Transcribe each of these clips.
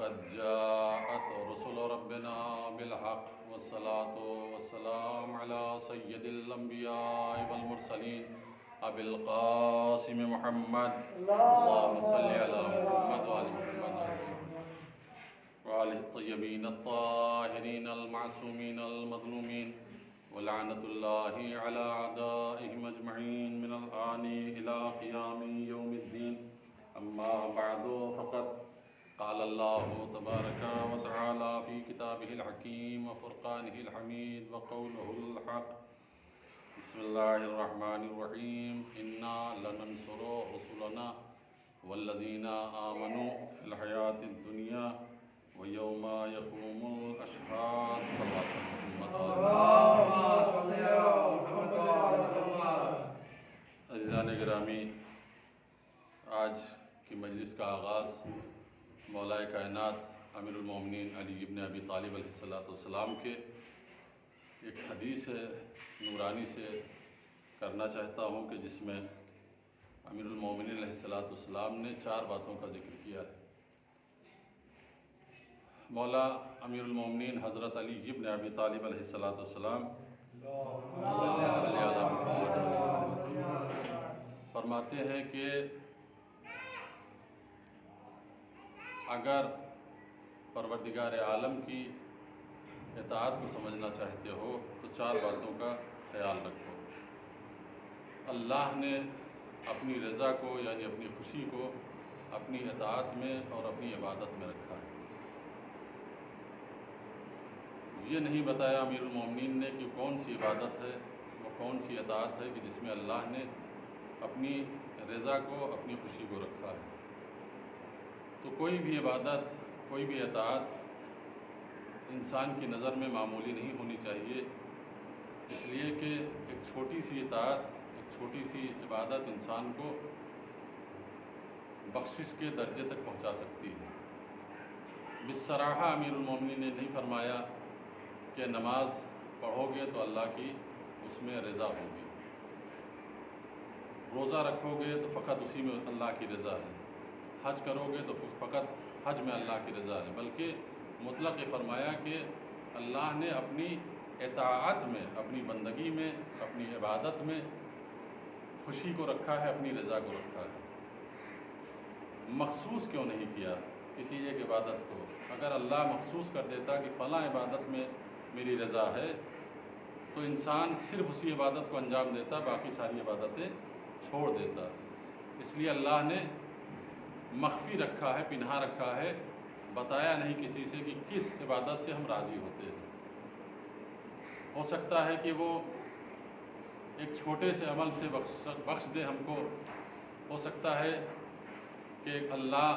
لقد جاءت رسل ربنا بالحق والصلاة والسلام على سيد الأنبياء والمرسلين أبي القاسم محمد اللهم صل على محمد وآل محمد وآله الطيبين الطاهرين المعصومين المظلومين ولعنة الله على أعدائهم أجمعين من الآن إلى قيام يوم الدين. أما بعد فقد قال الله تبارك وتعالى في كتابه الحكيم وفرقانه الحميد وقوله الحق. بسم الله الرحمن الرحيم. إنا لننصر رسلنا والذين آمنوا في الحياة الدنيا ويوم يقوم الأشهاد. صلوات عزیزان گرامی، آج کی مجلس کا آغاز مولا کائنات امیر المومنین علی ابن ابی طالب علیہ السلام کے ایک حدیث نورانی سے کرنا چاہتا ہوں کہ جس میں امیر المومنین علیہ السلام نے 4 باتوں کا ذکر کیا ہے. مولا امیر المومنین حضرت علی ابن ابی طالب علیہ السلام فرماتے ہیں کہ اگر پروردگار عالم کی اطاعت کو سمجھنا چاہتے ہو تو 4 باتوں کا خیال رکھو. اللہ نے اپنی رضا کو یعنی اپنی خوشی کو اپنی اطاعت میں اور اپنی عبادت میں رکھا ہے. یہ نہیں بتایا امیر المومنین نے کہ کون سی عبادت ہے، وہ کون سی اطاعت ہے کہ جس میں اللہ نے اپنی رضا کو اپنی خوشی کو رکھا ہے. تو کوئی بھی عبادت، کوئی بھی اطاعت انسان کی نظر میں معمولی نہیں ہونی چاہیے، اس لیے کہ ایک چھوٹی سی اطاعت، ایک چھوٹی سی عبادت انسان کو بخشش کے درجے تک پہنچا سکتی ہے. بصراحہ امیر المومنین نے نہیں فرمایا کہ نماز پڑھو گے تو اللہ کی اس میں رضا ہوگی، روزہ رکھو گے تو فقط اسی میں اللہ کی رضا ہے، حج کرو گے تو فقط حج میں اللہ کی رضا ہے، بلکہ مطلق یہ فرمایا کہ اللہ نے اپنی اطاعت میں، اپنی بندگی میں، اپنی عبادت میں خوشی کو رکھا ہے، اپنی رضا کو رکھا ہے. مخصوص کیوں نہیں کیا کسی ایک عبادت کو؟ اگر اللہ مخصوص کر دیتا کہ فلاں عبادت میں میری رضا ہے تو انسان صرف اسی عبادت کو انجام دیتا، باقی ساری عبادتیں چھوڑ دیتا. اس لیے اللہ نے مخفی رکھا ہے، پنہا رکھا ہے، بتایا نہیں کسی سے کہ کس عبادت سے ہم راضی ہوتے ہیں. ہو سکتا ہے کہ وہ ایک چھوٹے سے عمل سے بخش دے ہم کو، ہو سکتا ہے کہ اللہ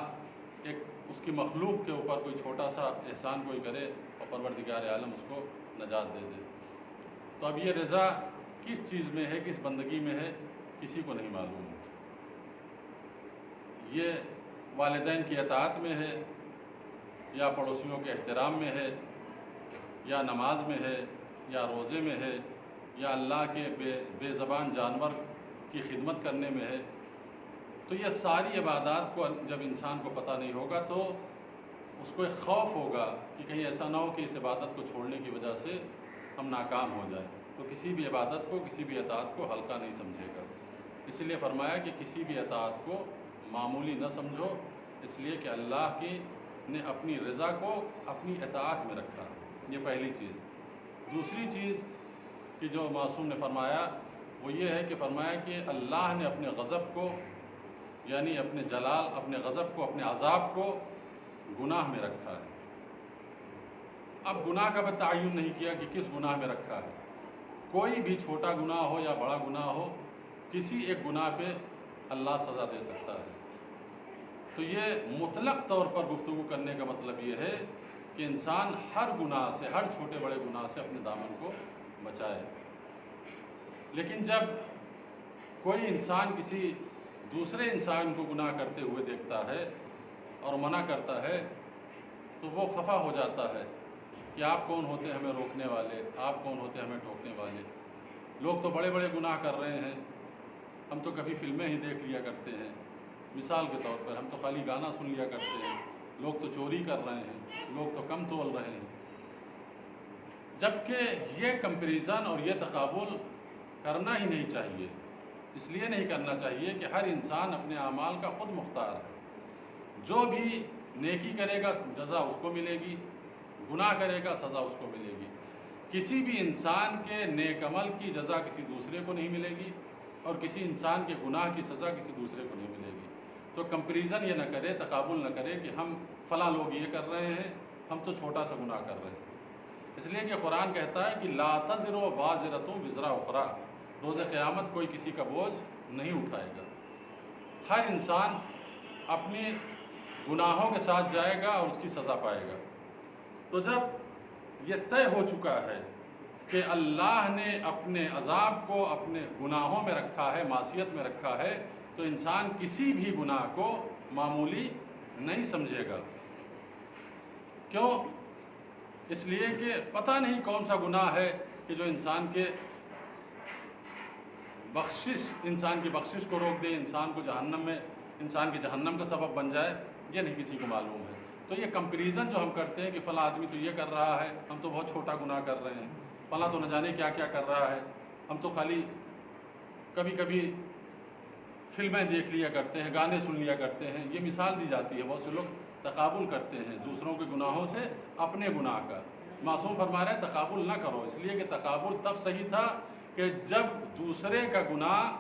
ایک اس کی مخلوق کے اوپر کوئی چھوٹا سا احسان کوئی کرے اور پروردگار عالم اس کو نجات دے دے. تو اب یہ رضا کس چیز میں ہے، کس بندگی میں ہے، کسی کو نہیں معلوم. یہ والدین کی اطاعت میں ہے، یا پڑوسیوں کے احترام میں ہے، یا نماز میں ہے، یا روزے میں ہے، یا اللہ کے بے زبان جانور کی خدمت کرنے میں ہے. تو یہ ساری عبادات کو جب انسان کو پتہ نہیں ہوگا تو اس کو ایک خوف ہوگا کہ کہیں ایسا نہ ہو کہ اس عبادت کو چھوڑنے کی وجہ سے ہم ناکام ہو جائیں. تو کسی بھی عبادت کو، کسی بھی اطاعت کو ہلکا نہیں سمجھے گا. اس لیے فرمایا کہ کسی بھی اطاعت کو معمولی نہ سمجھو، اس لیے کہ اللہ کی نے اپنی رضا کو اپنی اطاعت میں رکھا. یہ پہلی چیز. دوسری چیز کہ جو معصوم نے فرمایا وہ یہ ہے کہ فرمایا کہ اللہ نے اپنے غضب کو، یعنی اپنے جلال، اپنے غضب کو، اپنے عذاب کو گناہ میں رکھا ہے. اب گناہ کا تعین نہیں کیا کہ کس گناہ میں رکھا ہے. کوئی بھی چھوٹا گناہ ہو یا بڑا گناہ ہو، کسی ایک گناہ پہ اللہ سزا دے سکتا ہے. تو یہ مطلق طور پر گفتگو کرنے کا مطلب یہ ہے کہ انسان ہر گناہ سے، ہر چھوٹے بڑے گناہ سے اپنے دامن کو بچائے. لیکن جب کوئی انسان کسی دوسرے انسان کو گناہ کرتے ہوئے دیکھتا ہے اور منع کرتا ہے تو وہ خفا ہو جاتا ہے کہ آپ کون ہوتے ہیں ہمیں روکنے والے، آپ کون ہوتے ہیں ہمیں ٹوکنے والے. لوگ تو بڑے بڑے گناہ کر رہے ہیں، ہم تو کبھی فلمیں ہی دیکھ لیا کرتے ہیں. مثال کے طور پر ہم تو خالی گانا سن لیا کرتے ہیں، لوگ تو چوری کر رہے ہیں، لوگ تو کم تول رہے ہیں، جبکہ یہ کمپیریزن اور یہ تقابل کرنا ہی نہیں چاہیے۔ اس لیے نہیں کرنا چاہیے کہ ہر انسان اپنے اعمال کا خود مختار ہے، جو بھی نیکی کرے گا جزا اس کو ملے گی، گناہ کرے گا سزا اس کو ملے گی۔ کسی بھی انسان کے نیک عمل کی جزا کسی دوسرے کو نہیں ملے گی، اور کسی انسان کے گناہ کی سزا کسی دوسرے کو نہیں ملے گی۔ تو کمپیریزن یہ نہ کرے، تقابل نہ کرے کہ ہم فلاں لوگ یہ کر رہے ہیں، ہم تو چھوٹا سا گناہ کر رہے ہیں۔ اس لیے کہ قرآن کہتا ہے کہ لا تزر وازرۃ وزر اخری، روز قیامت کوئی کسی کا بوجھ نہیں اٹھائے گا، ہر انسان اپنے گناہوں کے ساتھ جائے گا اور اس کی سزا پائے گا۔ تو جب یہ طے ہو چکا ہے کہ اللہ نے اپنے عذاب کو اپنے گناہوں میں رکھا ہے، معصیت میں رکھا ہے، تو انسان کسی بھی گناہ کو معمولی نہیں سمجھے گا۔ کیوں؟ اس لیے کہ پتہ نہیں کون سا گناہ ہے کہ جو انسان کی بخشش کو روک دے، انسان کی جہنم کا سبب بن جائے، یہ نہیں کسی کو معلوم ہے۔ تو یہ کمپیریزن جو ہم کرتے ہیں کہ فلاں آدمی تو یہ کر رہا ہے، ہم تو بہت چھوٹا گناہ کر رہے ہیں، فلاں تو نہ جانے کیا کیا کر رہا ہے، ہم تو خالی کبھی کبھی فلمیں دیکھ لیا کرتے ہیں، گانے سن لیا کرتے ہیں، یہ مثال دی جاتی ہے۔ بہت سے لوگ تقابل کرتے ہیں دوسروں کے گناہوں سے اپنے گناہ کا۔ معصوم فرما رہے ہیں تقابل نہ کرو، اس لیے کہ تقابل تب صحیح تھا کہ جب دوسرے کا گناہ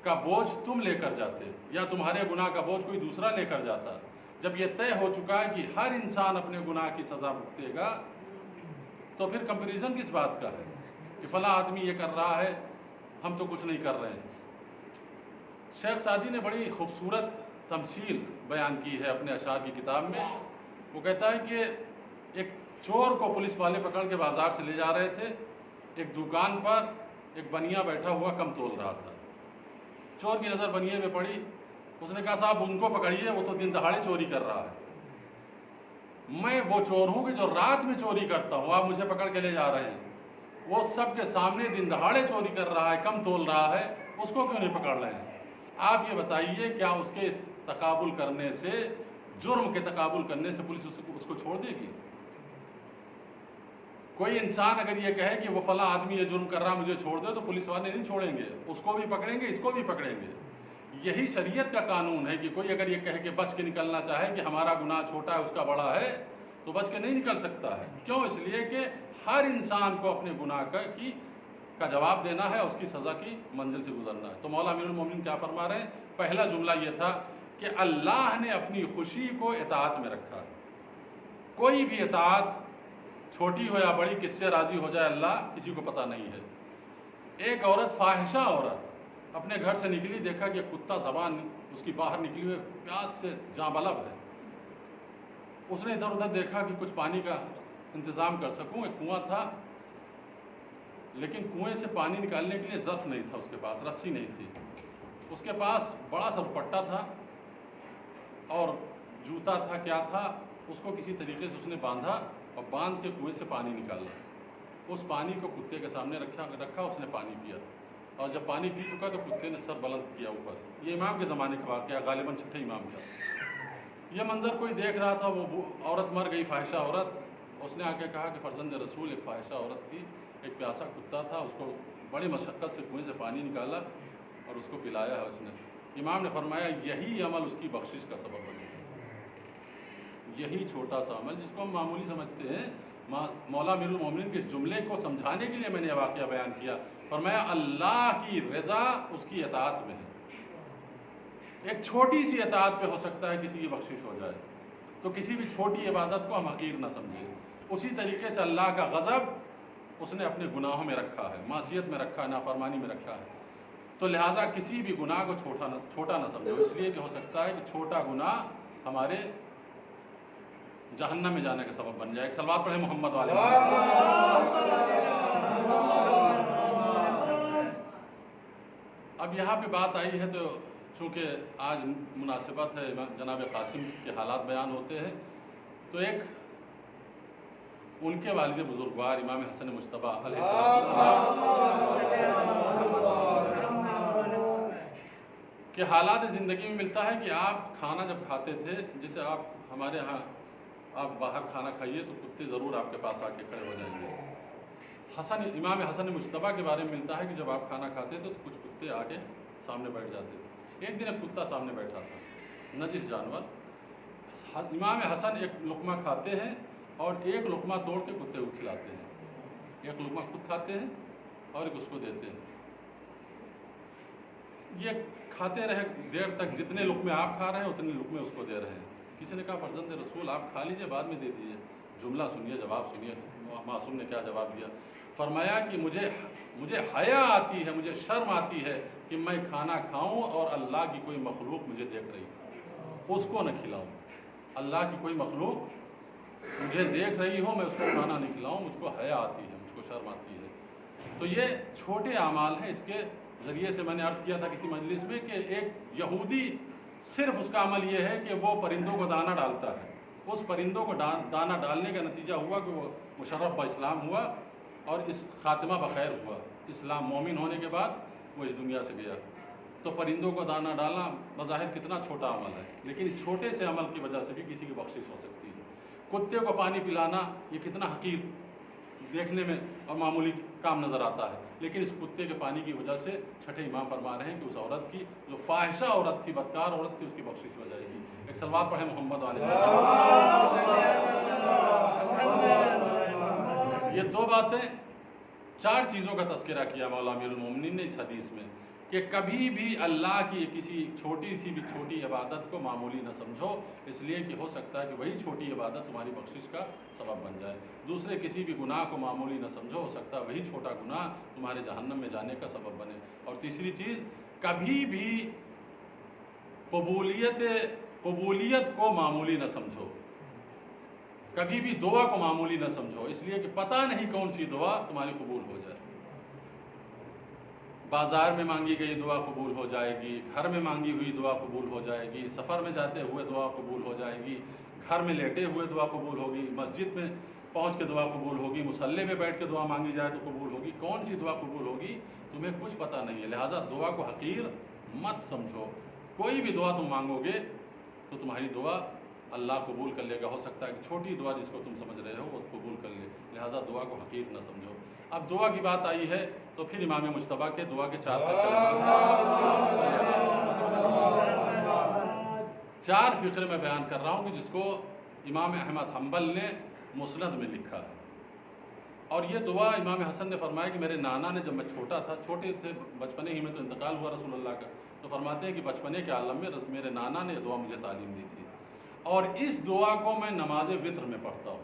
کا بوجھ تم لے کر جاتے، یا تمہارے گناہ کا بوجھ کوئی دوسرا لے کر جاتا۔ جب یہ طے ہو چکا ہے کہ ہر انسان اپنے گناہ کی سزا بھگتے گا، تو پھر کمپیریزن کس بات کا ہے کہ فلاں آدمی یہ کر رہا ہے، ہم تو کچھ نہیں کر رہے ہیں۔ شیخ سعدی نے بڑی خوبصورت تمثیل بیان کی ہے اپنے اشعار کی کتاب میں۔ وہ کہتا ہے کہ ایک چور کو پولیس والے پکڑ کے بازار سے لے جا رہے تھے، ایک دکان پر ایک بنیا بیٹھا ہوا کم تول رہا تھا۔ چور کی نظر بنیے پہ پڑی، اس نے کہا صاحب ان کو پکڑیے، وہ تو دن دہاڑے چوری کر رہا ہے، میں وہ چور ہوں کہ جو رات میں چوری کرتا ہوں، آپ مجھے پکڑ کے لے جا رہے ہیں۔ وہ سب کے سامنے دن دہاڑے چوری کر رہا ہے، کم تول رہا ہے، اس کو کیوں نہیں پکڑ رہے ہیں؟ آپ یہ بتائیے کیا اس کے اس تقابل کرنے سے، جرم کے تقابل کرنے سے پولیس اس کو چھوڑ دے گی؟ کوئی انسان اگر یہ کہے کہ وہ فلاں آدمی یہ جرم کر رہا مجھے چھوڑ دے، تو پولیس والے نہیں چھوڑیں گے، اس کو بھی پکڑیں گے، اس کو بھی پکڑیں گے۔ یہی شریعت کا قانون ہے کہ کوئی اگر یہ کہے کہ بچ کے نکلنا چاہے کہ ہمارا گناہ چھوٹا ہے اس کا بڑا ہے، تو بچ کے نہیں نکل سکتا ہے۔ کیوں؟ اس لیے کہ ہر انسان کو اپنے گناہ کا جواب دینا ہے، اس کی سزا کی منزل سے گزرنا ہے۔ تو مولا امیر المومنین کیا فرما رہے ہیں؟ پہلا جملہ یہ تھا کہ اللہ نے اپنی خوشی کو اطاعت میں رکھا ہے۔ کوئی بھی اطاعت چھوٹی ہو یا بڑی کس سے راضی ہو جائے اللہ کسی کو پتہ نہیں ہے۔ ایک عورت، فاحشہ عورت، اپنے گھر سے نکلی، دیکھا کہ کتا زبان اس کی باہر نکلی ہوئے پیاس سے جاں بلب ہے۔ اس نے ادھر ادھر دیکھا کہ کچھ پانی کا انتظام کر سکوں۔ ایک کنواں تھا، لیکن کنویں سے پانی نکالنے کے لیے ظرف نہیں تھا، اس کے پاس رسی نہیں تھی۔ اس کے پاس بڑا سا دوپٹہ تھا اور جوتا تھا، کیا تھا، اس کو کسی طریقے سے اس نے باندھا اور باندھ کے کنویں سے پانی نکالا۔ اس پانی کو کتے کے سامنے رکھا، اس نے پانی پیا، اور جب پانی پی چکا تو کتے نے سر بلند کیا اوپر۔ یہ امام کے زمانے کا واقعہ، غالباً چھٹے امام کا۔ یہ منظر کوئی دیکھ رہا تھا، وہ عورت مر گئی، فاحشہ عورت۔ اس نے آ کے کہا کہ فرزند رسول، ایک فاحشہ عورت تھی، ایک پیاسا کتا تھا، اس کو بڑی مشقت سے کنویں سے پانی نکالا اور اس کو پلایا ہے اس نے۔ امام نے فرمایا یہی عمل اس کی بخشش کا سبب بنے۔ یہی چھوٹا سا عمل جس کو ہم معمولی سمجھتے ہیں، مولا امیر المومنین کے اس جملے کو سمجھانے کے لیے میں نے یہ واقعہ بیان کیا۔ فرمایا اللہ کی رضا اس کی اطاعت میں ہے۔ ایک چھوٹی سی اطاعت پہ ہو سکتا ہے کسی کی بخشش ہو جائے، تو کسی بھی چھوٹی عبادت کو ہم حقیر نہ سمجھیں۔ اسی طریقے سے اللہ کا غضب اس نے اپنے گناہوں میں رکھا ہے، معصیت میں رکھا ہے، نافرمانی میں رکھا ہے۔ تو لہٰذا کسی بھی گناہ کو چھوٹا نہ سمجھو، اس لیے کہ ہو سکتا ہے کہ چھوٹا گناہ ہمارے جہنم میں جانے کا سبب بن جائے۔ ایک صلوات پڑھیں محمد والے۔ اب یہاں پہ بات آئی ہے تو چونکہ آج مناسبت ہے جناب قاسم کے حالات بیان ہوتے ہیں، تو ایک ان کے والد بزرگوار امام حسن مجتبیٰ علیہ السلام کہ حالات زندگی میں ملتا ہے کہ آپ کھانا جب کھاتے تھے، جیسے آپ ہمارے ہاں آپ باہر کھانا کھائیے تو کتے ضرور آپ کے پاس آ کے کھڑے ہو جائیں گے۔ امام حسن مجتبیٰ کے بارے میں ملتا ہے کہ جب آپ کھانا کھاتے تھے تو کچھ کتے آ کے سامنے بیٹھ جاتے تھے۔ ایک دن ایک کتا سامنے بیٹھا تھا، نجس جانور۔ امام حسن ایک لقمہ کھاتے ہیں اور ایک لقمہ توڑ کے کتے کو کھلاتے ہیں، ایک لقمہ خود کھاتے ہیں اور ایک اس کو دیتے ہیں۔ یہ کھاتے رہے دیر تک، جتنے لقمے آپ کھا رہے ہیں اتنے لقمے اس کو دے رہے ہیں۔ کسی نے کہا فرزند رسول آپ کھا لیجئے بعد میں دے دیجئے۔ جملہ سنیے، جواب سنیے معصوم نے کیا جواب دیا۔ فرمایا کہ مجھے حیا آتی ہے، مجھے شرم آتی ہے کہ میں کھانا کھاؤں اور اللہ کی کوئی مخلوق مجھے دیکھ رہی ہے، اس کو نہ کھلاؤں۔ اللہ کی کوئی مخلوق مجھے دیکھ رہی ہو، میں اس کو کھانا نہیں کھلاؤں، مجھ کو حیا آتی ہے، مجھ کو شرم آتی ہے۔ تو یہ چھوٹے اعمال ہیں۔ اس کے ذریعے سے میں نے عرض کیا تھا کسی مجلس میں کہ ایک یہودی صرف اس کا عمل یہ ہے کہ وہ پرندوں کو دانہ ڈالتا ہے، اس پرندوں کو دانہ ڈالنے کا نتیجہ ہوا کہ وہ مشرف با اسلام ہوا اور اس خاتمہ بخیر ہوا۔ اسلام مومن ہونے کے بعد وہ اس دنیا سے گیا۔ تو پرندوں کو دانہ ڈالنا بظاہر کتنا چھوٹا عمل ہے، لیکن اس چھوٹے سے عمل کی وجہ سے بھی کسی کی بخشش ہو سکتی ہے۔ کتے کو پانی پلانا یہ کتنا حقیر دیکھنے میں اور معمولی کام نظر آتا ہے، لیکن اس کتے کے پانی کی وجہ سے چھٹے امام فرما رہے ہیں کہ اس عورت کی جو فاحشہ عورت تھی، بدکار عورت تھی، اس کی بخشش ہو جائے گی۔ ایک صلوات پڑھیں محمد علیہ۔ یہ دو باتیں، چار چیزوں کا تذکرہ کیا مولا امیر المومنین نے اس حدیث میں کہ کبھی بھی اللہ کی کسی چھوٹی سی بھی چھوٹی عبادت کو معمولی نہ سمجھو، اس لیے کہ ہو سکتا ہے کہ وہی چھوٹی عبادت تمہاری بخشش کا سبب بن جائے۔ دوسرے کسی بھی گناہ کو معمولی نہ سمجھو، ہو سکتا ہے وہی چھوٹا گناہ تمہارے جہنم میں جانے کا سبب بنے۔ اور تیسری چیز، کبھی بھی قبولیت کو معمولی نہ سمجھو، کبھی بھی دعا کو معمولی نہ سمجھو، اس لیے کہ پتہ نہیں کون سی دعا تمہاری قبول ہو جائے۔ بازار میں مانگی گئی دعا قبول ہو جائے گی، گھر میں مانگی ہوئی دعا قبول ہو جائے گی، سفر میں جاتے ہوئے دعا قبول ہو جائے گی، گھر میں لیٹے ہوئے دعا قبول ہوگی، مسجد میں پہنچ کے دعا قبول ہوگی، مصلی پہ بیٹھ کے دعا مانگی جائے تو قبول ہوگی۔ کون سی دعا قبول ہوگی تمہیں کچھ پتہ نہیں ہے، لہٰذا دعا کو حقیر مت سمجھو۔ کوئی بھی دعا تم مانگو گے تو تمہاری دعا اللہ قبول کر لے گا۔ ہو سکتا ہے کہ چھوٹی دعا جس کو تم سمجھ رہے ہو وہ قبول کر لے، لہٰذا دعا کو حقیر نہ سمجھو۔ اب دعا کی بات آئی ہے تو پھر امام مجتبیٰ کے دعا کے چار فقرے میں بیان کر رہا ہوں کہ جس کو امام احمد حنبل نے مسند میں لکھا ہے۔ اور یہ دعا امام حسن نے فرمایا کہ میرے نانا نے، جب میں چھوٹا تھا، چھوٹے تھے، بچپنے ہی میں تو انتقال ہوا رسول اللہ کا، تو فرماتے ہیں کہ بچپنے کے عالم میں میرے نانا نے یہ دعا مجھے تعلیم دی تھی، اور اس دعا کو میں نماز وتر میں پڑھتا ہوں۔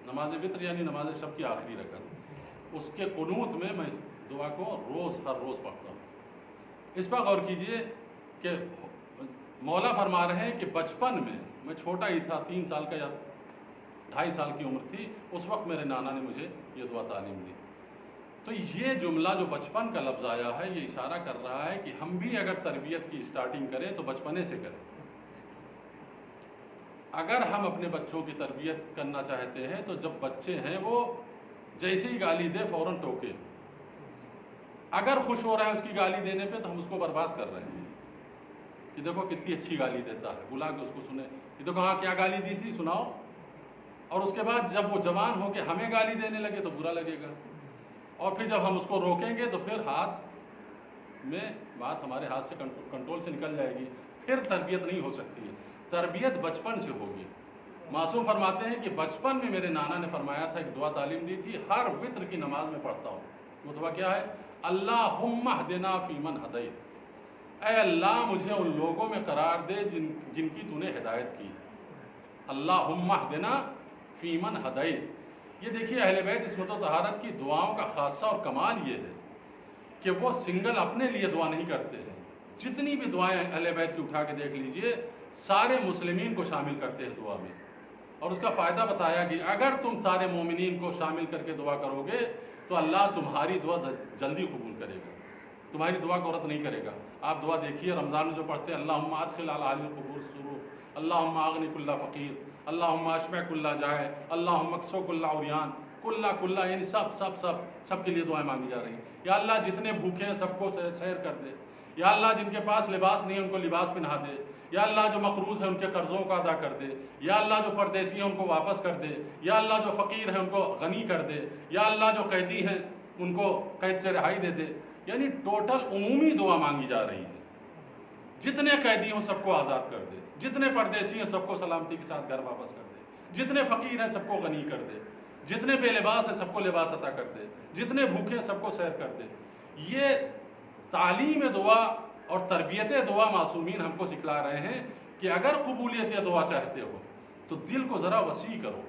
نماز وتر یعنی نماز شب کی آخری رکعت، اس کے قنوت میں میں اس دعا کو ہر روز پڑھتا ہوں۔ اس پر غور کیجئے کہ مولا فرما رہے ہیں کہ بچپن میں چھوٹا ہی تھا، 3 سال کا یا 2.5 سال کی عمر تھی، اس وقت میرے نانا نے مجھے یہ دعا تعلیم دی۔ تو یہ جملہ جو بچپن کا لفظ آیا ہے، یہ اشارہ کر رہا ہے کہ ہم بھی اگر تربیت کی اسٹارٹنگ کریں تو بچپنے سے کریں۔ اگر ہم اپنے بچوں کی تربیت کرنا چاہتے ہیں تو جب بچے ہیں وہ جیسے ہی گالی دے فوراً ٹوکے۔ اگر خوش ہو رہے ہیں اس کی گالی دینے پہ تو ہم اس کو برباد کر رہے ہیں کہ دیکھو کتنی اچھی گالی دیتا ہے، بلا کے اس کو سنیں کہ دیکھو ہاں کیا گالی دی تھی سناؤ۔ اور اس کے بعد جب وہ جوان ہو کے ہمیں گالی دینے لگے تو برا لگے گا، اور پھر جب ہم اس کو روکیں گے تو پھر ہاتھ میں بات ہمارے ہاتھ سے کنٹرول سے نکل جائے گی، پھر تربیت نہیں ہو سکتی ہے۔ تربیت بچپن سے ہوگی۔ معصوم فرماتے ہیں کہ بچپن میں میرے نانا نے فرمایا تھا، ایک دعا تعلیم دی تھی، ہر وتر کی نماز میں پڑھتا ہوں۔ وہ دعا کیا ہے؟ اللہم اہدنا فیمن ہدیت، اے اللہ مجھے ان لوگوں میں قرار دے جن کی تو نے ہدایت کی ہے۔ اللہم اہدنا فیمن ہدیت۔ یہ دیکھیے اہل بیت عصمت و طہارت کی دعاؤں کا خاصہ اور کمال یہ ہے کہ وہ سنگل اپنے لیے دعا نہیں کرتے ہیں، جتنی بھی دعائیں اہل بیت کی اٹھا کے دیکھ لیجئے سارے مسلمین کو شامل کرتے ہیں دعا میں، اور اس کا فائدہ بتایا کہ اگر تم سارے مومنین کو شامل کر کے دعا کرو گے تو اللہ تمہاری دعا جلدی قبول کرے گا، تمہاری دعا کو رد نہیں کرے گا۔ آپ دعا دیکھیے رمضان میں جو پڑھتے ہیں، اللہم ادخل علی اہل القبور السرور، اللہم اغنی کل فقیر، اللہم اشبع کل جائع، اللہم اکسو کل عریان، کل یعنی سب کے لیے دعائیں مانگی جا رہی ہیں۔ یا اللہ جتنے بھوکے ہیں سب کو سیر کر دے، یا اللہ جن کے پاس لباس نہیں ہے ان کو لباس پہنا دے، یا اللہ جو مقروض ہیں ان کے قرضوں کو ادا کر دے، یا اللہ جو پردیسی ہیں ان کو واپس کر دے، یا اللہ جو فقیر ہیں ان کو غنی کر دے، یا اللہ جو قیدی ہیں ان کو قید سے رہائی دے دے۔ یعنی ٹوٹل عمومی دعا مانگی جا رہی ہے، جتنے قیدی ہوں سب کو آزاد کر دے، جتنے پردیسی ہیں سب کو سلامتی کے ساتھ گھر واپس کر دے، جتنے فقیر ہیں سب کو غنی کر دے، جتنے بے لباس ہیں سب کو لباس عطا کر دے، جتنے بھوکے ہیں سب کو سیر کر دے۔ یہ تعلیم دعا اور تربیت دعا معصومین ہم کو سکھلا رہے ہیں کہ اگر قبولیت دعا چاہتے ہو تو دل کو ذرا وسیع کرو،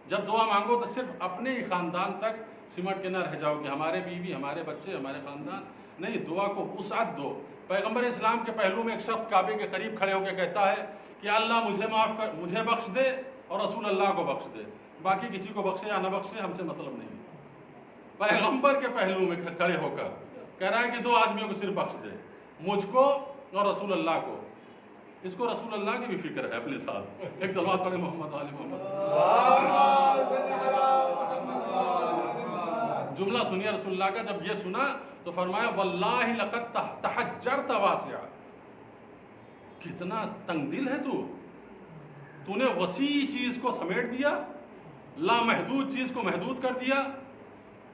جب دعا مانگو تو صرف اپنے ہی خاندان تک سمٹ کے نہ رہ جاؤ کہ ہمارے بیوی، ہمارے بچے، ہمارے خاندان، نہیں، دعا کو وسعت دو۔ پیغمبر اسلام کے پہلو میں ایک شخص کعبے کے قریب کھڑے ہو کے کہتا ہے کہ اللہ مجھے معاف کر، مجھے بخش دے اور رسول اللہ کو بخش دے، باقی کسی کو بخشے یا نہ بخشے ہم سے مطلب نہیں۔ پیغمبر کے پہلو میں کھڑے ہو کر کہہ رہا ہے کہ 2 آدمیوں کو صرف بخش دے، مجھ کو اور رسول اللہ کو۔ اس کو رسول اللہ کی بھی فکر ہے اپنے ساتھ۔ ایک صلوات پڑھیں محمد علی محمد۔ جملہ سنیے رسول اللہ کا، جب یہ سنا تو فرمایا واللہ لقد تحجرت واسعا، کتنا تنگ دل ہے تو نے وسیع چیز کو سمیٹ دیا، لامحدود چیز کو محدود کر دیا۔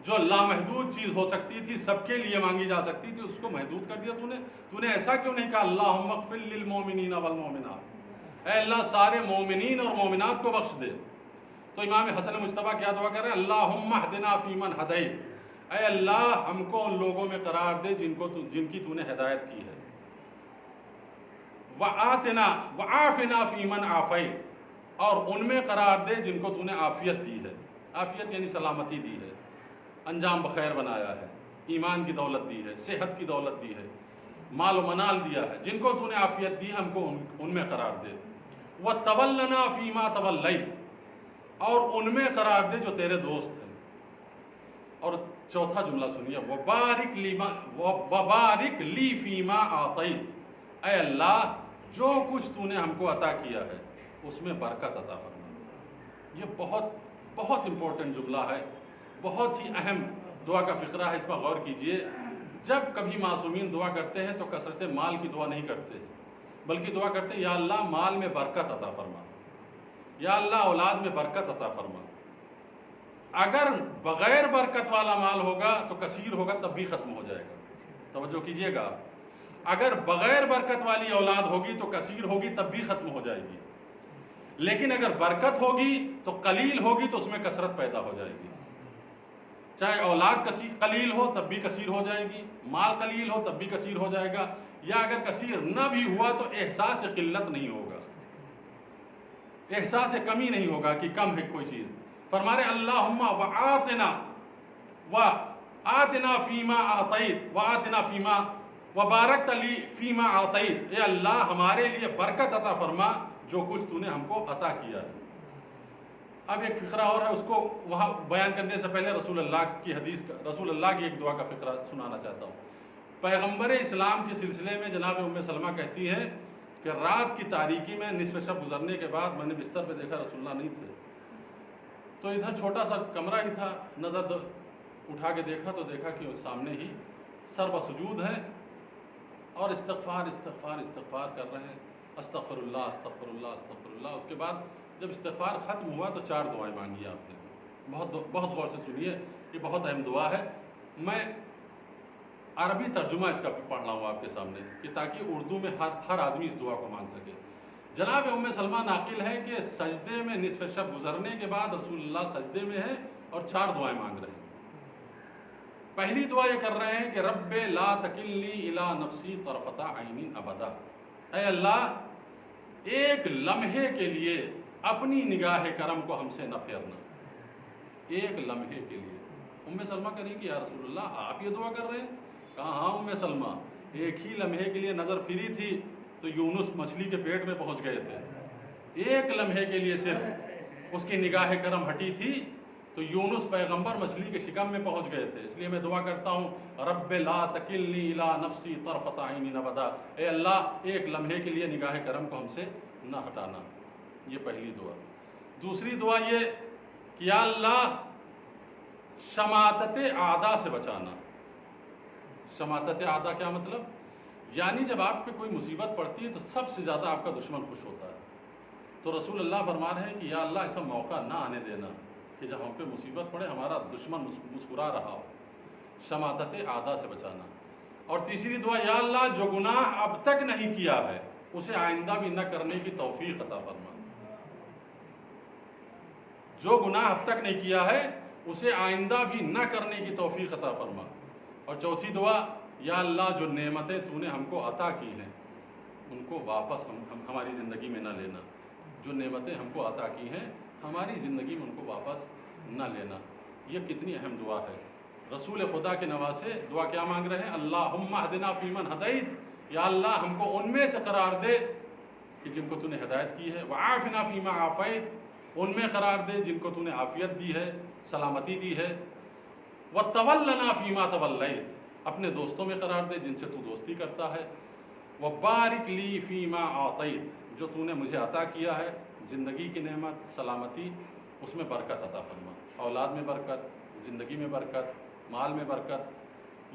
جو لامحدود چیز ہو سکتی تھی، سب کے لیے مانگی جا سکتی تھی، اس کو محدود کر دیا تو نے ایسا کیوں نہیں کہا اللہم اغفر للمؤمنین والمؤمنات، اے اللہ سارے مومنین اور مومنات کو بخش دے۔ تو امام حسن مجتبیٰ کیا دعا کر رہے ہیں؟ اللہم اہدنا فیمن ہدیت، اے اللہ ہم کو ان لوگوں میں قرار دے جن کی تو نے ہدایت کی ہے، وعافنا فیمن عافیت، اور ان میں قرار دے جن کو تو نے عافیت دی ہے۔ عافیت یعنی سلامتی دی ہے، انجام بخیر بنایا ہے، ایمان کی دولت دی ہے، صحت کی دولت دی ہے، مال و منال دیا ہے، جن کو تو نے عافیت دی ہم کو ان میں قرار دے۔ وَتَوَلَّنَا فِي مَا تَوَلَّيْتَ، اور ان میں قرار دے جو تیرے دوست ہیں۔ اور چوتھا جملہ سنیے، وَبَارِكْ لِي فِي مَا أَعْطَيْتَ، اے اللہ جو کچھ تو نے ہم کو عطا کیا ہے اس میں برکت عطا فرما۔ یہ بہت بہت امپورٹنٹ جملہ ہے، بہت ہی اہم دعا کا فقرہ ہے، اس پر غور کیجئے۔ جب کبھی معصومین دعا کرتے ہیں تو کثرت مال کی دعا نہیں کرتے، بلکہ دعا کرتے ہیں یا اللہ مال میں برکت عطا فرما، یا اللہ اولاد میں برکت عطا فرما۔ اگر بغیر برکت والا مال ہوگا تو کثیر ہوگا تب بھی ختم ہو جائے گا، توجہ کیجئے گا۔ اگر بغیر برکت والی اولاد ہوگی تو کثیر ہوگی تب بھی ختم ہو جائے گی، لیکن اگر برکت ہوگی تو قلیل ہوگی تو اس میں کثرت پیدا ہو جائے گی۔ چاہے اولاد قلیل ہو تب بھی کثیر ہو جائے گی، مال قلیل ہو تب بھی کثیر ہو جائے گا، یا اگر کثیر نہ بھی ہوا تو احساس قلت نہیں ہوگا، احساس کمی نہیں ہوگا کہ کم ہے کوئی چیز۔ فرما رہے اللہم وآتنا فیما اعطیت وآتنا فیما وبارکت لی فیما اعطیت، اے اللہ ہمارے لیے برکت عطا فرما جو کچھ تو نے ہم کو عطا کیا ہے۔ اب ایک فقرہ اور ہے، اس کو وہاں بیان کرنے سے پہلے رسول اللہ کی حدیث کا، رسول اللہ کی ایک دعا کا فقرہ سنانا چاہتا ہوں۔ پیغمبر اسلام کے سلسلے میں جناب ام سلمہ کہتی ہیں کہ رات کی تاریکی میں نصف شب گزرنے کے بعد میں نے بستر پہ دیکھا رسول اللہ نہیں تھے، تو ادھر چھوٹا سا کمرہ ہی تھا، نظر اٹھا کے دیکھا تو دیکھا کہ سامنے ہی سر بسجود ہیں اور استغفار استغفار استغفار کر رہے ہیں، استغفر اللہ استغفر اللہ استغفر اللہ۔ اس کے بعد جب استغفار ختم ہوا تو 4 دعائیں مانگی آپ نے، بہت غور سے سنیے، یہ بہت اہم دعا ہے۔ میں عربی ترجمہ اس کا پڑھ رہا ہوں آپ کے سامنے کہ تاکہ اردو میں ہر آدمی اس دعا کو مان سکے۔ جناب ام سلمہ ناقل ہے کہ سجدے میں نصف شب گزرنے کے بعد رسول اللہ سجدے میں ہیں اور 4 دعائیں مانگ رہے ہیں۔ پہلی دعا یہ کر رہے ہیں کہ رب لا تکلنی الی نفسی طرفۃ عین ابدا، اے اللہ ایک لمحے کے لیے اپنی نگاہ کرم کو ہم سے نہ پھیرنا، ایک لمحے کے لیے۔ ام سلمہ کہی کہ یا رسول اللہ آپ یہ دعا کر رہے ہیں؟ کہا ہاں ام سلمہ، ایک ہی لمحے کے لیے نظر پھری تھی تو یونس مچھلی کے پیٹ میں پہنچ گئے تھے، ایک لمحے کے لیے صرف اس کی نگاہ کرم ہٹی تھی تو یونس پیغمبر مچھلی کے شکم میں پہنچ گئے تھے۔ اس لیے میں دعا کرتا ہوں رب لا تکلنی الی نفسی طرفۃ عین ابدا، اے اللہ ایک لمحے کے لیے نگاہ کرم کو ہم سے نہ ہٹانا۔ یہ پہلی دعا۔ دوسری دعا یہ کہ یا اللہ شماتت اعداء سے بچانا، شماتت اعدا کیا مطلب؟ یعنی جب آپ پہ کوئی مصیبت پڑتی ہے تو سب سے زیادہ آپ کا دشمن خوش ہوتا ہے. تو رسول اللہ فرما رہے ہیں کہ یا اللہ ایسا موقع نہ آنے دینا کہ جب ہم پہ مصیبت پڑے ہمارا دشمن مسکرا رہا ہو. شماتت اعدا سے بچانا. اور تیسری دعا یا اللہ جو گناہ اب تک نہیں کیا ہے اسے آئندہ بھی نہ کرنے کی توفیق عطا فرما. جو گناہ اب تک نہیں کیا ہے اسے آئندہ بھی نہ کرنے کی توفیق عطا فرما. اور چوتھی دعا یا اللہ جو نعمتیں تو نے ہم کو عطا کی ہیں ان کو واپس ہماری زندگی میں نہ لینا. جو نعمتیں ہم کو عطا کی ہیں ہماری زندگی میں ان کو واپس نہ لینا. یہ کتنی اہم دعا ہے. رسول خدا کے نواسے دعا کیا مانگ رہے ہیں؟ اللہم اہدنا فیمن ہدیت، یا اللہ ہم کو ان میں سے قرار دے کہ جن کو تو نے ہدایت کی ہے. وعافنا فیما عافیت، ان میں قرار دے جن کو تو نے عافیت دی ہے، سلامتی دی ہے. وتولنا فیما تولیت، اپنے دوستوں میں قرار دے جن سے تو دوستی کرتا ہے. وبارک لی فیما اعطیت، جو تو نے مجھے عطا کیا ہے زندگی کی نعمت، سلامتی، اس میں برکت عطا فرما. اولاد میں برکت، زندگی میں برکت، مال میں برکت.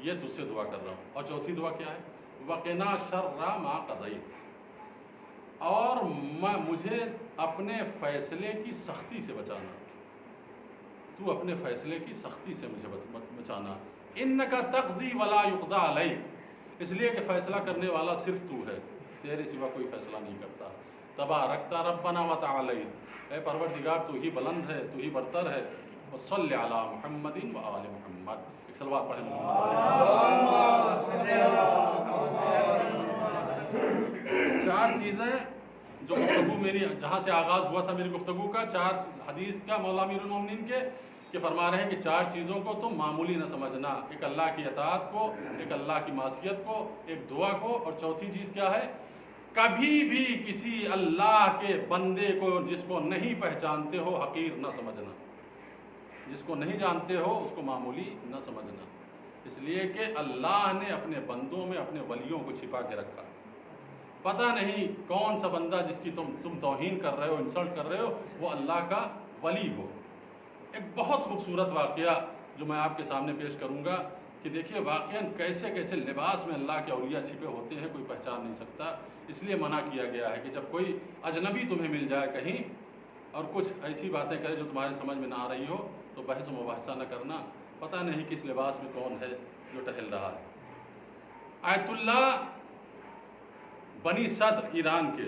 یہ تجھ سے دعا کر رہا ہوں. اور چوتھی دعا کیا ہے؟ وقنا شر ما قضیت، اور مجھے اپنے فیصلے کی سختی سے بچانا. تو اپنے فیصلے کی سختی سے مجھے بچانا. انکا تقضی ولا یقضی علیک، اس لیے کہ فیصلہ کرنے والا صرف تو ہے، تیرے سوا کوئی فیصلہ نہیں کرتا. تبارکتا ربنا وتعالیت، اے پروردگار تو ہی بلند ہے، تو ہی برتر ہے. وصلی علی محمد و آل محمد. ایک صلوات پڑھیں. چار چیزیں جو گفتگو میری جہاں سے آغاز ہوا تھا میری گفتگو کا، چار حدیث کا مولا امیر المومنین کے، کہ فرما رہے ہیں کہ چار چیزوں کو تم معمولی نہ سمجھنا. ایک اللہ کی اطاعت کو، ایک اللہ کی معصیت کو، ایک دعا کو، اور چوتھی چیز کیا ہے؟ کبھی بھی کسی اللہ کے بندے کو جس کو نہیں پہچانتے ہو حقیر نہ سمجھنا. جس کو نہیں جانتے ہو اس کو معمولی نہ سمجھنا. اس لیے کہ اللہ نے اپنے بندوں میں اپنے ولیوں کو چھپا کے رکھا. پتہ نہیں کون سا بندہ جس کی تم توہین کر رہے ہو، انسلٹ کر رہے ہو، وہ اللہ کا ولی ہو. ایک بہت خوبصورت واقعہ جو میں آپ کے سامنے پیش کروں گا کہ دیکھیے واقعاً کیسے کیسے لباس میں اللہ کے اولیاء چھپے ہوتے ہیں، کوئی پہچان نہیں سکتا. اس لیے منع کیا گیا ہے کہ جب کوئی اجنبی تمہیں مل جائے کہیں اور کچھ ایسی باتیں کرے جو تمہارے سمجھ میں نہ آ رہی ہو تو بحث و مباحثہ نہ کرنا. پتہ نہیں کس لباس میں کون ہے جو ٹہل رہا ہے. آیت اللہ بنی صدر ایران کے،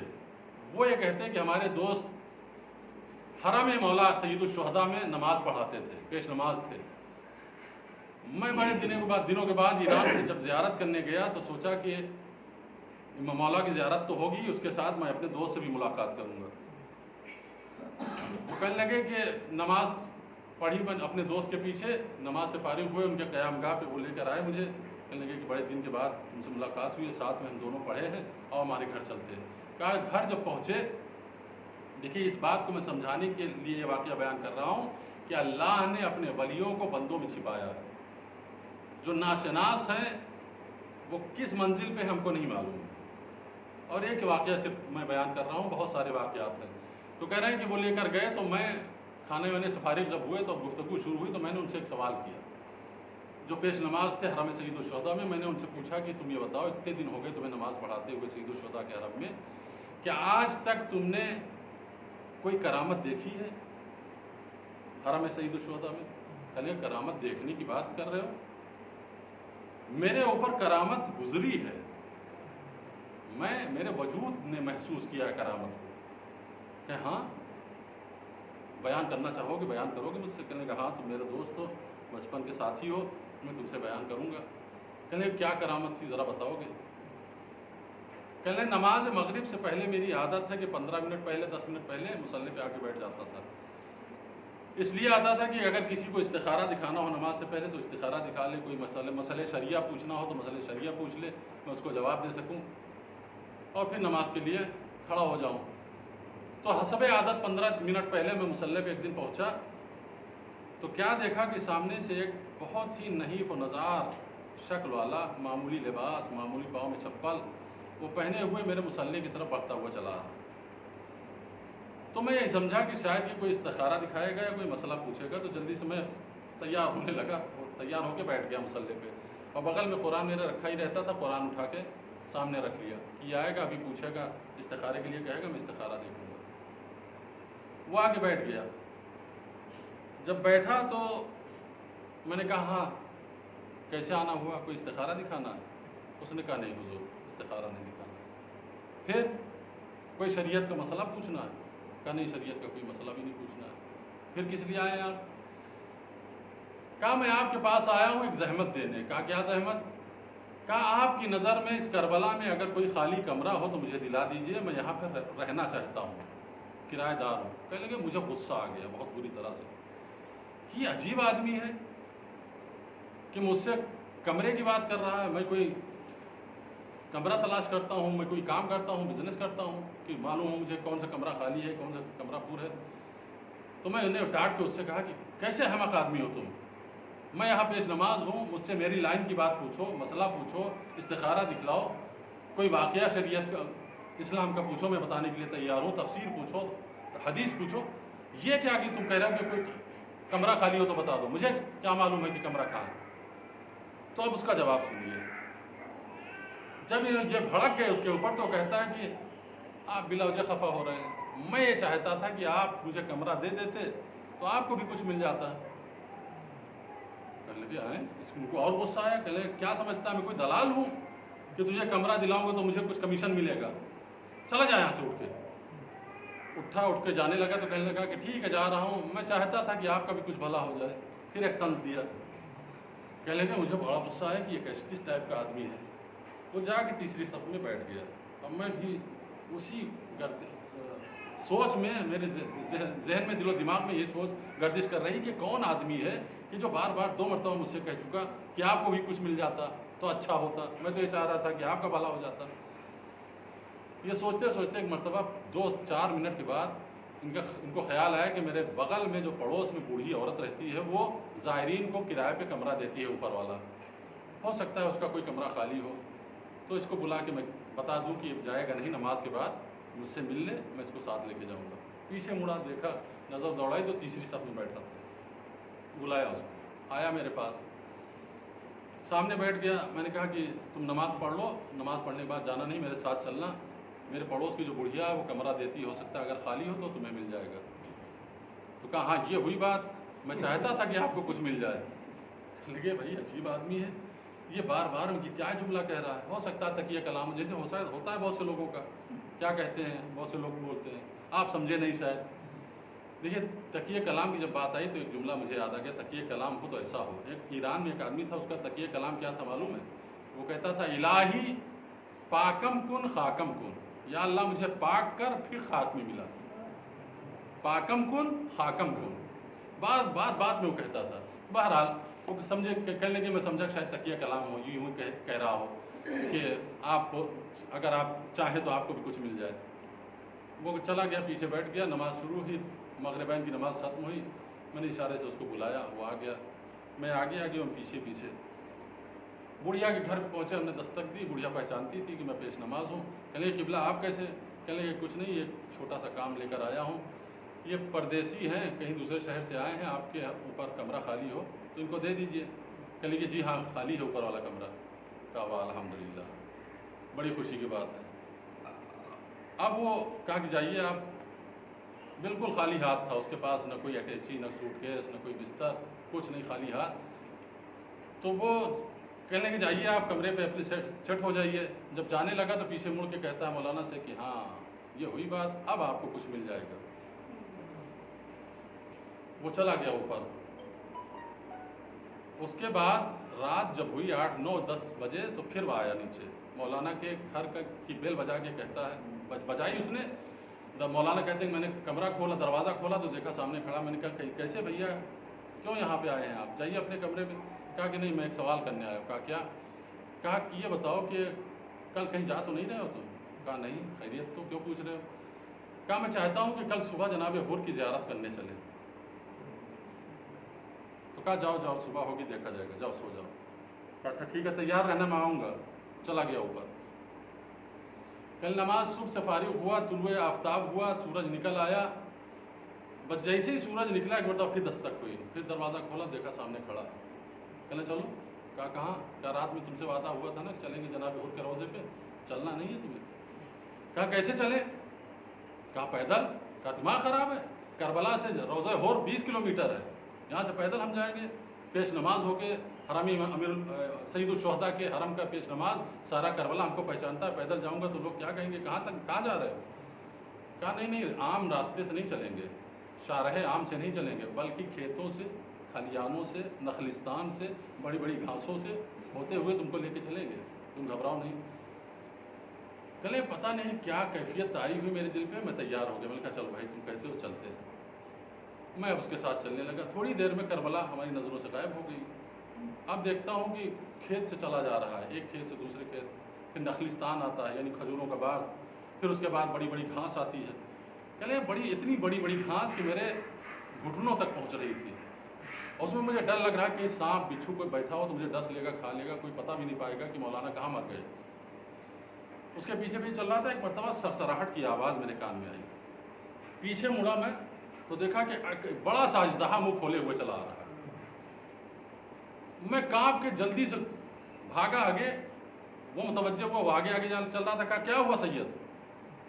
وہ یہ کہتے ہیں کہ ہمارے دوست حرم مولا سید الشہداء میں نماز پڑھاتے تھے، پیش نماز تھے. میں بڑے دنوں کے بعد ایران سے جب زیارت کرنے گیا تو سوچا کہ مولا کی زیارت تو ہوگی، اس کے ساتھ میں اپنے دوست سے بھی ملاقات کروں گا. وہ کہنے لگے کہ نماز پڑھی، اپنے دوست کے پیچھے نماز سے فارغ ہوئے، ان کے قیام گاہ پہ وہ لے کر آئے مجھے. کہنے لگے کہ بڑے دن کے بعد تم سے ملاقات ہوئی ہے، ساتھ میں ہم دونوں پڑھے ہیں، اور ہمارے گھر چلتے ہیں. کہا گھر جب پہنچے، دیکھیے اس بات کو میں سمجھانے کے لیے یہ واقعہ بیان کر رہا ہوں کہ اللہ نے اپنے ولیوں کو بندوں میں چھپایا ہے. جو ناشناس ہیں وہ کس منزل پہ ہم کو نہیں معلوم. اور ایک واقعہ صرف میں بیان کر رہا ہوں، بہت سارے واقعات ہیں. تو کہہ رہے ہیں کہ وہ لے کر گئے تو میں کھانے وانے سے فارغ جب ہوئے تو گفتگو شروع ہوئی تو میں نے ان سے ایک سوال کیا. جو پیش نماز تھے حرم سید الشہداء میں نے ان سے پوچھا کہ تم یہ بتاؤ اتنے دن ہو گئے تمہیں نماز پڑھاتے ہوئے سید الشہداء کے حرم میں، کیا آج تک تم نے کوئی کرامت دیکھی ہے حرم سید الشہداء میں؟ کہنے کرامت دیکھنے کی بات کر رہے ہو؟ میرے اوپر کرامت گزری ہے، میرے وجود نے محسوس کیا ہے کرامت کو. کہ ہاں بیان کرنا چاہو گے، بیان کرو گے مجھ سے؟ کہنے کہ ہاں تم میرے دوست ہو، بچپن کے ساتھی ہو، میں تم سے بیان کروں گا. کہنے کیا کرامت تھی ذرا بتاؤ گے؟ کہنے نماز مغرب سے پہلے میری عادت ہے کہ 15 منٹ پہلے 10 منٹ پہلے مصلی پہ آ کے بیٹھ جاتا تھا. اس لیے آتا تھا کہ اگر کسی کو استخارہ دکھانا ہو نماز سے پہلے تو استخارہ دکھا لے، کوئی مسئلہ شریعہ پوچھنا ہو تو مسئلہ شریعہ پوچھ لے، میں اس کو جواب دے سکوں اور پھر نماز کے لیے کھڑا ہو جاؤں. تو حسب عادت 15 منٹ پہلے میں مصلی پہ ایک دن پہنچا تو کیا دیکھا کہ سامنے سے ایک بہت ہی نحیف و نزار شکل والا، معمولی لباس، معمولی پاؤں میں چپل، وہ پہنے ہوئے میرے مصلی کی طرف بڑھتا ہوا چلا رہا. تو میں یہ سمجھا کہ شاید یہ کوئی استخارہ دکھائے گا یا کوئی مسئلہ پوچھے گا، تو جلدی سے میں تیار ہونے لگا، تیار ہو کے بیٹھ گیا مصلی پہ. اور بغل میں قرآن میرا رکھا ہی رہتا تھا، قرآن اٹھا کے سامنے رکھ لیا کہ یہ آئے گا ابھی پوچھے گا استخارے کے لیے کہے گا، میں استخارہ دیکھوں گا۔ وہ آگے بیٹھ گیا، جب بیٹھا تو میں نے کہا ہاں کیسے آنا ہوا، کوئی استخارہ دکھانا ہے؟ اس نے کہا نہیں حضور استخارہ نہیں دکھانا۔ پھر کوئی شریعت کا مسئلہ پوچھنا ہے؟ کہا نہیں شریعت کا کوئی مسئلہ بھی نہیں پوچھنا ہے۔ پھر کس لیے آئے ہیں آپ؟ کہا میں آپ کے پاس آیا ہوں ایک زحمت دینے۔ کہا کیا زحمت؟ کہا آپ کی نظر میں اس کربلا میں اگر کوئی خالی کمرہ ہو تو مجھے دلا دیجئے، میں یہاں پر رہنا چاہتا ہوں، کرایہ دار ہوں۔ کہنے لگے مجھے غصہ آ گیا بہت بری طرح سے کہ یہ عجیب آدمی ہے کہ مجھ سے کمرے کی بات کر رہا ہے، میں کوئی کمرہ تلاش کرتا ہوں، میں کوئی کام کرتا ہوں، بزنس کرتا ہوں کہ معلوم ہو مجھے کون سا کمرہ خالی ہے، کون سا کمرہ پور ہے۔ تو میں انہیں ڈانٹ کے اس سے کہا کہ کیسے احمق آدمی ہو تم، میں یہاں پیش نماز ہوں، مجھ سے میری لائن کی بات پوچھو، مسئلہ پوچھو، استخارہ دکھلاؤ، کوئی واقعہ شریعت کا اسلام کا پوچھو، میں بتانے کے لیے تیار ہوں، تفسیر پوچھو، حدیث پوچھو، یہ کیا کہ تم کہہ رہے ہو کہ کوئی کمرہ خالی ہو تو بتا دو، مجھے کیا معلوم ہے کہ کمرہ کہاں ہے؟ تو اب اس کا جواب سنیے۔ جب یہ بھڑک گئے اس کے اوپر تو کہتا ہے کہ آپ بلا وجہ خفا ہو رہے ہیں، میں یہ چاہتا تھا کہ آپ مجھے کمرہ دے دیتے تو آپ کو بھی کچھ مل جاتا۔ کہنے لگے ان کو اور غصہ آیا، کہنے لگے کیا سمجھتا ہے میں کوئی دلال ہوں کہ تجھے کمرہ دلاؤں گا تو مجھے کچھ کمیشن ملے گا، چلا جائے یہاں سے اٹھ کے۔ اٹھ کے جانے لگا تو کہنے لگا کہ ٹھیک ہے جا رہا ہوں، میں چاہتا تھا کہ آپ کا بھی کچھ بھلا ہو جائے۔ پھر ایک طنز دیا، کہنے لگا مجھے بڑا غصہ ہے کہ یہ کس ٹائپ کا آدمی ہے۔ وہ جا کے تیسری صف میں بیٹھ گیا۔ اب میں بھی اسی سوچ میں، میرے ذہن میں، دل و دماغ میں یہ سوچ گردش کر رہی کہ کون آدمی ہے کہ جو بار بار 2 مرتبہ مجھ سے کہہ چکا کہ آپ کو بھی کچھ مل جاتا تو اچھا ہوتا، میں تو یہ چاہ رہا تھا کہ آپ کا بھلا ہو جاتا۔ یہ سوچتے سوچتے ایک مرتبہ 2-4 منٹ کے بعد ان کو خیال آیا کہ میرے بغل میں جو پڑوس میں بوڑھی عورت رہتی ہے وہ زائرین کو کرائے پہ کمرہ دیتی ہے، اوپر والا، ہو سکتا ہے اس کا کوئی کمرہ خالی ہو، تو اس کو بلا کے میں بتا دوں کہ یہ جائے گا نہیں، نماز کے بعد مجھ سے مل لے، میں اس کو ساتھ لے کے جاؤں گا۔ پیچھے مڑا، دیکھا، نظر دوڑائی تو تیسری صف میں بیٹھا تھا۔ بلایا اس کو، آیا میرے پاس، سامنے بیٹھ گیا۔ میں نے کہا کہ تم نماز پڑھ لو، نماز پڑھنے کے بعد جانا نہیں، میرے ساتھ چلنا، میرے پڑوس کی جو بڑھیا ہے وہ کمرہ دیتی، ہو سکتا ہے اگر خالی ہو تو تمہیں مل جائے گا۔ تو کہا ہاں یہ ہوئی بات، میں چاہتا تھا کہ آپ کو کچھ مل جائے۔ لگے بھائی عجیب آدمی ہے، یہ بار بار یہ کیا جملہ کہہ رہا ہے؟ ہو سکتا ہے تکیہ کلام جیسے ہوتا ہے بہت سے لوگوں کا، کیا کہتے ہیں بہت سے لوگ بولتے ہیں، آپ سمجھے نہیں شاید۔ دیکھیے تکیہ کلام کی جب بات آئی تو ایک جملہ مجھے یاد آ گیا، تکیہ کلام ہو تو ایسا ہو۔ ایک ایران میں ایک آدمی تھا، اس کا تکیہ کلام کیا تھا معلوم ہے؟ وہ کہتا تھا الہی پاکم کن خاکم کن، یا اللہ مجھے پاک کر پھر خاک میں ملا، پاکم کن خاکم کن، بات میں وہ کہتا تھا۔ بہرحال وہ سمجھے، کہنے لگے میں سمجھا شاید تکیہ کلام ہو، یوں کہہ رہا ہو کہ آپ کو اگر آپ چاہیں تو آپ کو بھی کچھ مل جائے۔ وہ چلا گیا، پیچھے بیٹھ گیا، نماز شروع ہوئی، مغربین کی نماز ختم ہوئی، میں نے اشارے سے اس کو بلایا، وہ آ گیا، میں آگے ہم پیچھے بڑھیا کے گھر پہ پہنچے، ہم نے دستک دی، بڑھیا پہچانتی تھی کہ میں پیش نماز ہوں۔ کہنے لگے قبلہ آپ کیسے؟ کہنے لگے کچھ نہیں، یہ چھوٹا سا کام لے کر آیا ہوں، یہ پردیسی ہیں، کہیں دوسرے شہر سے آئے ہیں، آپ کے اوپر کمرہ خالی ہو تو ان کو دے دیجئے۔ کہنے لگے جی ہاں خالی ہے اوپر والا کمرہ۔ کہا واہ الحمدللہ، بڑی خوشی کی بات ہے۔ اب وہ کہا کہ جائیے آپ، بالکل خالی ہاتھ تھا، اس کے پاس نہ کوئی اٹیچی، نہ سوٹ کیس، نہ کوئی بستر، کچھ نہیں، خالی ہاتھ۔ تو وہ کہنے لگے جائیے آپ کمرے پہ اپنے سیٹ ہو جائیے۔ جب جانے لگا تو پیچھے مڑ کے کہتا ہے مولانا سے کہ ہاں یہ ہوئی بات، اب آپ کو کچھ مل جائے گا۔ وہ چلا گیا اوپر۔ اس کے بعد رات جب ہوئی 8, 9, 10 بجے تو پھر وہ آیا نیچے، مولانا کے گھر کی بیل بجا کے کہتا ہے، بجائی اس نے، مولانا کہتے ہیں میں نے کمرہ کھولا، دروازہ کھولا تو دیکھا سامنے کھڑا۔ میں نے کہا کیسے بھیا، کیوں یہاں پہ آئے ہیں آپ؟ جائیے اپنے کمرے میں۔ کہا کہ نہیں میں ایک سوال کرنے آیا ہوں۔ کہا کیا؟ کہا کہ یہ بتاؤ کہ کل کہیں جا تو نہیں رہے ہو تم؟ کہا نہیں، خیریت تو کیوں پوچھ رہے ہو؟ کہا میں چاہتا ہوں کہ کل صبح جناب حور کی زیارت کرنے چلیں۔ تو کہا جاؤ صبح ہوگی دیکھا جائے گا، جاؤ سو جاؤ۔ کہا اچھا ٹھیک ہے تیار رہنا، میں آؤں گا۔ چلا گیا اوپر۔ کل نماز صبح سے فارغ ہوا، طلوع آفتاب ہوا، سورج نکل آیا، بس جیسے ہی سورج نکلا ایک مرتبہ پھر دستک ہوئی، پھر دروازہ کھولا، دیکھا سامنے کھڑا ہے۔ کہنے چلو کہا کہاں؟ کہا رات میں تم سے وعدہ ہوا تھا نا کہ چلیں گے جناب حر کے روضے پہ، چلنا نہیں ہے تمہیں؟ کہا کیسے چلیں؟ کہا پیدل۔ کہا دماغ خراب ہے؟ کربلا سے روضہ حر 20 کلومیٹر ہے، یہاں سے پیدل ہم جائیں گے؟ پیش نماز ہو کے حرمی امیر سید الشہداء کے حرم کا پیش نماز، سارا کربلا ہم کو پہچانتا ہے، پیدل جاؤں گا تو لوگ کیا کہیں گے؟ کہاں تک کہاں جا رہے ہو؟ کہا نہیں عام راستے سے نہیں چلیں گے، شارح عام سے نہیں چلیں گے، بلکہ کھیتوں سے، کھلیانوں سے، نخلستان سے، بڑی بڑی گھاسوں سے ہوتے ہوئے تم کو لے کے چلیں گے، تم گھبراؤ نہیں۔ کہلے پتہ نہیں کیا کیفیت آئی ہوئی میرے دل پہ، میں تیار ہو گیا، میں نے کہا چلو بھائی تم کہتے ہو چلتے ہیں۔ میں اس کے ساتھ چلنے لگا، تھوڑی دیر میں کربلا ہماری نظروں سے غائب ہو گئی۔ اب دیکھتا ہوں کہ کھیت سے چلا جا رہا ہے، ایک کھیت سے دوسرے کھیت، پھر نخلستان آتا ہے یعنی کھجوروں کا باغ، پھر اس کے بعد بڑی بڑی گھاس آتی ہے۔ کہلے اتنی بڑی بڑی گھاس کہ میرے گھٹنوں تک پہنچ رہی تھی، اور اس میں مجھے ڈر لگ رہا کہ سانپ بچھو کوئی بیٹھا ہو تو مجھے ڈس لے گا، کھا لے گا، کوئی پتہ بھی نہیں پائے گا کہ مولانا کہاں مر گئے۔ اس کے پیچھے بھی چل رہا تھا، ایک مرتبہ سرسراہٹ کی آواز میرے کان میں آئی، پیچھے مڑا میں تو دیکھا کہ بڑا سا اژدہا منہ کھولے ہوئے چلا آ رہا ہے۔ میں کانپ کے جلدی سے بھاگا آگے، وہ متوجہ ہوا، وہ آگے چل رہا تھا۔ کہا کیا ہوا سید؟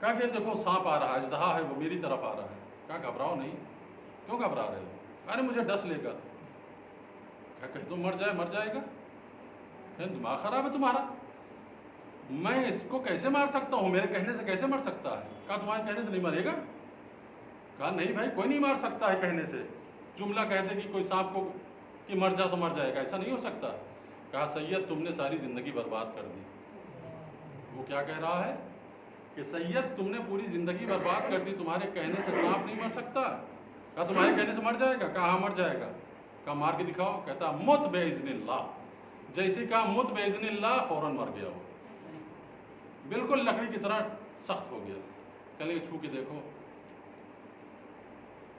کہا کہ دیکھو سانپ آ رہا ہے، اژدہا ہے، وہ میری طرف آ رہا ہے۔ کہا گھبراؤ نہیں۔ کیوں گھبرا رہے ہو؟ ارے مجھے ڈس لے گا۔ کہا کہیں تو مر جائے گا؟ دماغ خراب ہے تمہارا؟ میں اس کو کیسے مار سکتا ہوں؟ میرے کہنے سے کیسے مر سکتا ہے؟ کہا تمہارے کہنے سے نہیں مرے گا؟ کہا نہیں بھائی کوئی نہیں مار سکتا ہے کہنے سے، جملہ کہہ دے کہ کوئی سانپ کو کہ مر جا تو مر جائے گا، ایسا نہیں ہو سکتا۔ کہا سید تم نے ساری زندگی برباد کر دی۔ وہ کیا کہہ رہا ہے کہ سید تم نے پوری زندگی برباد کر دی، تمہارے کہنے سے سانپ نہیں مر سکتا۔ کہا تمہارے کہنے سے مر جائے گا؟ کہا ہاں مر جائے گا۔ کہا مار کے دکھاؤ۔ کہتا مت باذن اللہ۔ جیسے کہا مت باذن اللہ، فوراً مر گیا وہ، بالکل لکڑی کی طرح سخت ہو گیا۔ کہنے چھو کے دیکھو۔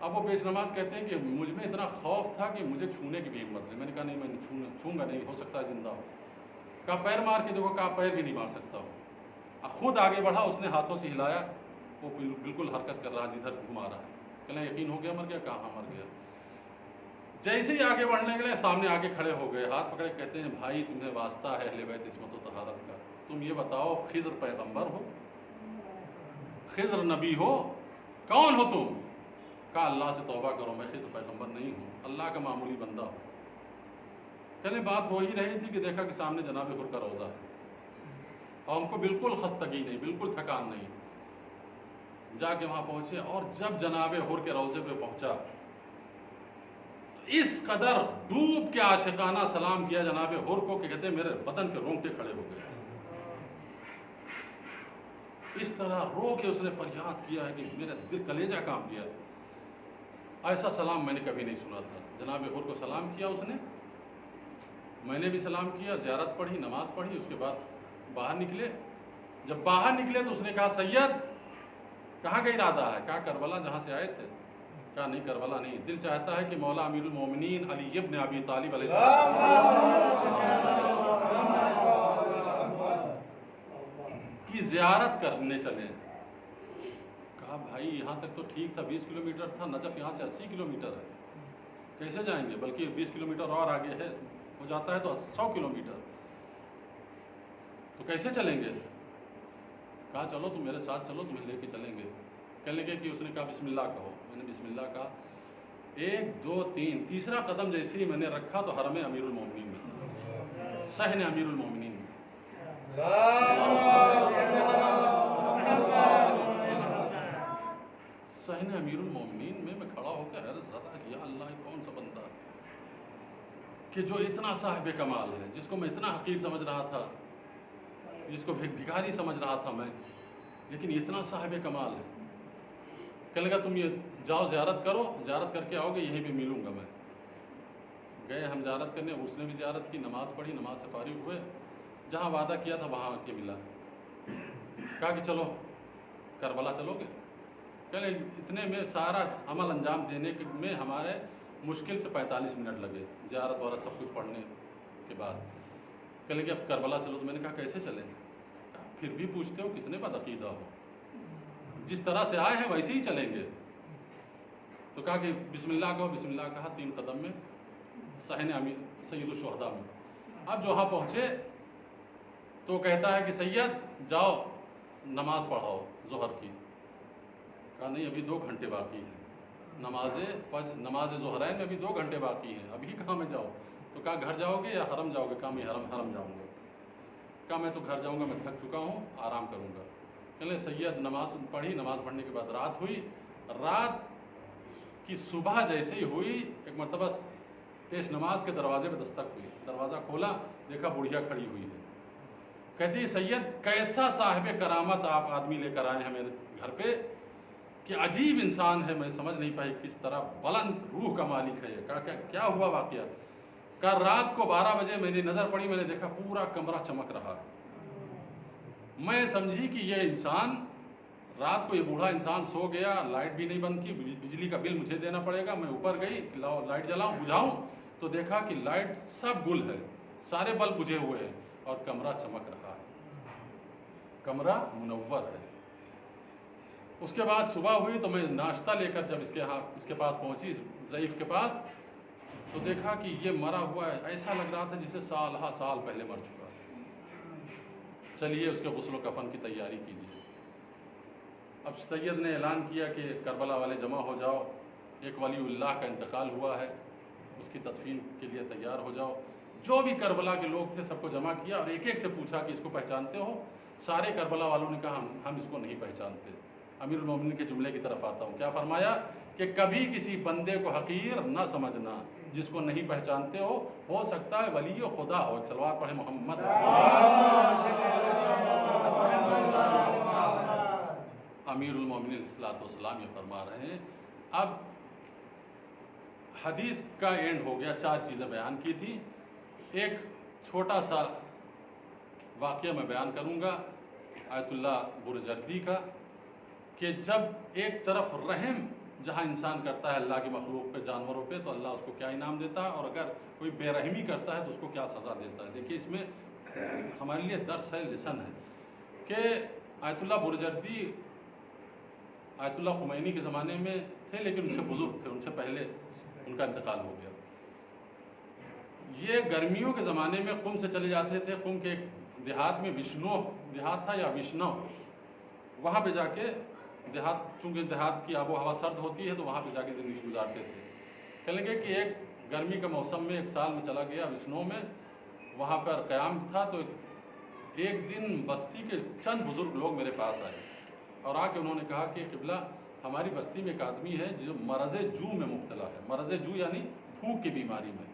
اب وہ پیش نماز کہتے ہیں کہ مجھ میں اتنا خوف تھا کہ مجھے چھونے کی بھی ہمت نہیں۔ میں نے کہا نہیں میں چھوں گا نہیں، ہو سکتا ہے زندہ ہو۔ کہا پیر مار کے دیکھو۔ کہا پیر بھی نہیں مار سکتا ہو۔ خود آگے بڑھا، اس نے ہاتھوں سے ہلایا، وہ بالکل حرکت کر رہا، جدھر گھما رہا ہے۔ کہنا یقین ہو گیا مر گیا؟ کہا ہاں مر گیا۔ جیسے ہی آگے بڑھنے کے لیے سامنے آگے کھڑے ہو گئے، ہاتھ پکڑے، کہتے ہیں بھائی تمہیں واسطہ ہے اہل بیت عصمت و طہارت کا، تم یہ بتاؤ خضر پیغمبر ہو؟ خضر نبی ہو؟ کون ہو تم؟ کہا اللہ سے توبہ کرو، میں خضر پیغمبر نہیں ہوں، اللہ کا معمولی بندہ ہوں۔ کہنے بات ہو ہی رہی تھی کہ دیکھا کہ سامنے جناب حر کا روضہ ہے، اور ہم کو بالکل خستگی نہیں، بالکل تھکان نہیں۔ جا کے وہاں پہنچے، اور جب جناب حر کے روضے پہ پہنچا تو اس قدر ڈوب کے عاشقانہ سلام کیا جناب حر کو کہ کہتے ہیں میرے بدن کے رونگٹے کھڑے ہو گئے۔ اس طرح رو کے اس نے فریاد کیا ہے کہ میرا دل کلیجہ کانپ گیا۔ ایسا سلام میں نے کبھی نہیں سنا تھا۔ جناب حر کو سلام کیا اس نے، میں نے بھی سلام کیا، زیارت پڑھی، نماز پڑھی، اس کے بعد باہر نکلے۔ جب باہر نکلے تو اس نے کہا سید کہاں کا ارادہ ہے؟ کہا کربلا جہاں سے آئے تھے۔ کہا نہیں کربلا نہیں، دل چاہتا ہے کہ مولا امیر المومنین علی ابن ابی طالب علیہ کی زیارت کرنے چلیں۔ کہا بھائی یہاں تک تو ٹھیک تھا، 20 کلومیٹر تھا، نجف یہاں سے 80 کلومیٹر ہے، کیسے جائیں گے؟ بلکہ 20 کلومیٹر اور آگے ہے، ہو جاتا ہے تو 100 کلومیٹر، تو کیسے چلیں گے؟ کہا چلو تم میرے ساتھ چلو، تمہیں لے کے چلیں گے۔ کہنے لگے کہ اس نے کہا بسم اللہ کہو۔ میں نے بسم اللہ کہا، 1 2 3، تیسرا قدم جیسے ہی میں نے رکھا تو حرم امیر المومنین میں تھا، صحن امیر المومنین میں۔ صحن امیر المومنین میں میں کھڑا ہو کے حیرت زدہ، یا اللہ یہ کون سا بندہ کہ جو اتنا صاحب کمال ہے، جس کو میں اتنا حقیر سمجھ رہا تھا، جس کو بھکاری سمجھ رہا تھا میں، لیکن اتنا صاحب کمال ہے۔ کہنے لگا تم یہ جاؤ زیارت کرو، زیارت کر کے آؤ گے، یہیں پہ ملوں گا میں۔ گئے ہم زیارت کرنے، اس نے بھی زیارت کی، نماز پڑھی، نماز سے فارغ ہوئے، جہاں وعدہ کیا تھا وہاں آ کے ملا۔ کہا کہ چلو کربلا چلو گے؟ کہنے اتنے میں سارا عمل انجام دینے میں ہمارے مشکل سے 45 منٹ لگے، زیارت وغیرہ سب کچھ پڑھنے کے بعد۔ کہنے لگے اب کربلا چلو۔ تو میں نے کہا کیسے چلیں؟ پھر بھی پوچھتے ہو کتنے بد عقیدہ ہو، جس طرح سے آئے ہیں ویسے ہی چلیں گے۔ تو کہا کہ بسم اللہ کہو۔ بسم اللہ کہا، 3 قدم میں صحن امیر سید الشہداء میں اب جو وہاں پہنچے تو کہتا ہے کہ سید جاؤ نماز پڑھاؤ ظہر کی. کہا نہیں ابھی 2 گھنٹے باقی ہیں, نماز ظہرین میں ابھی 2 گھنٹے باقی ہیں, ابھی کہاں میں جاؤ؟ تو کہا گھر جاؤ گے یا حرم جاؤ گے؟ کہا میں حرم جاؤں گا. کہا میں تو گھر جاؤں گا, میں تھک چکا ہوں, آرام کروں گا. چلے سید نماز پڑھی, نماز پڑھنے کے بعد رات ہوئی. رات کی صبح جیسے ہی ہوئی ایک مرتبہ پیش نماز کے دروازے پہ دستک ہوئی. دروازہ کھولا, دیکھا بڑھیا کھڑی ہوئی ہے. کہتی سید کیسا صاحب کرامت آپ آدمی لے کر آئے ہیں میرے گھر پہ, کہ عجیب انسان ہے, میں سمجھ نہیں پائی کس طرح بلند روح کا مالک ہے یہ. کہا کیا ہوا واقعہ؟ کہا رات کو 12 بجے میری نظر پڑی, میں نے دیکھا پورا کمرہ چمک رہا ہے. میں سمجھی کہ یہ انسان رات کو, یہ بوڑھا انسان سو گیا, لائٹ بھی نہیں بند کی, بجلی کا بل مجھے دینا پڑے گا. میں اوپر گئی, لائٹ جلاؤں بجھاؤں, تو دیکھا کہ لائٹ سب گل ہے, سارے بلب بجھے ہوئے ہیں اور کمرہ چمک رہا ہے, کمرہ منور ہے. اس کے بعد صبح ہوئی تو میں ناشتہ لے کر جب اس کے پاس پہنچی, ضعیف کے پاس, تو دیکھا کہ یہ مرا ہوا ہے. ایسا لگ رہا تھا جسے سال پہلے مر چکا. چلیے اس کے غسل و کفن کی تیاری کیجیے. اب سید نے اعلان کیا کہ کربلا والے جمع ہو جاؤ, ایک ولی اللہ کا انتقال ہوا ہے, اس کی تدفین کے لیے تیار ہو جاؤ. جو بھی کربلا کے لوگ تھے سب کو جمع کیا اور ایک ایک سے پوچھا کہ اس کو پہچانتے ہو؟ سارے کربلا والوں نے کہا ہم اس کو نہیں پہچانتے. امیر المومنین کے جملے کی طرف آتا ہوں. کیا فرمایا کہ کبھی کسی بندے کو حقیر نہ سمجھنا, جس کو نہیں پہچانتے ہو سکتا ہے ولی خدا ہو. صلوات پڑھے محمد. امیر المومنین علیہ السلام یہ فرما رہے ہیں. اب حدیث کا اینڈ ہو گیا, 4 چیزیں بیان کی تھی. ایک چھوٹا سا واقعہ میں بیان کروں گا آیت اللہ برجردی کا, کہ جب ایک طرف رحم جہاں انسان کرتا ہے اللہ کی مخلوق پہ, جانوروں پہ, تو اللہ اس کو کیا انعام دیتا ہے, اور اگر کوئی بے رحمی کرتا ہے تو اس کو کیا سزا دیتا ہے. دیکھیے اس میں ہمارے لیے درس ہے, لیسن ہے, کہ آیت اللہ برجردی آیت اللہ خمینی کے زمانے میں تھے, لیکن ان سے بزرگ تھے, ان سے پہلے ان کا انتقال ہو گیا. یہ گرمیوں کے زمانے میں قم سے چلے جاتے تھے. قم کے ایک دیہات میں, وشنو دیہات تھا یا وشنو, وہاں پہ جا کے چونکہ دیہات کی آب و ہوا سرد ہوتی ہے تو وہاں پہ جا کے زندگی گزارتے تھے. کہنے لگے کہ ایک گرمی کا موسم میں 1 سال میں چلا گیا وشنو میں, وہاں پر قیام تھا. تو ایک دن بستی کے چند بزرگ لوگ میرے پاس آئے اور آ کے انہوں نے کہا کہ قبلہ ہماری بستی میں ایک آدمی ہے جو مرض جو میں مبتلا ہے. مرض جو یعنی بھوک کی بیماری میں,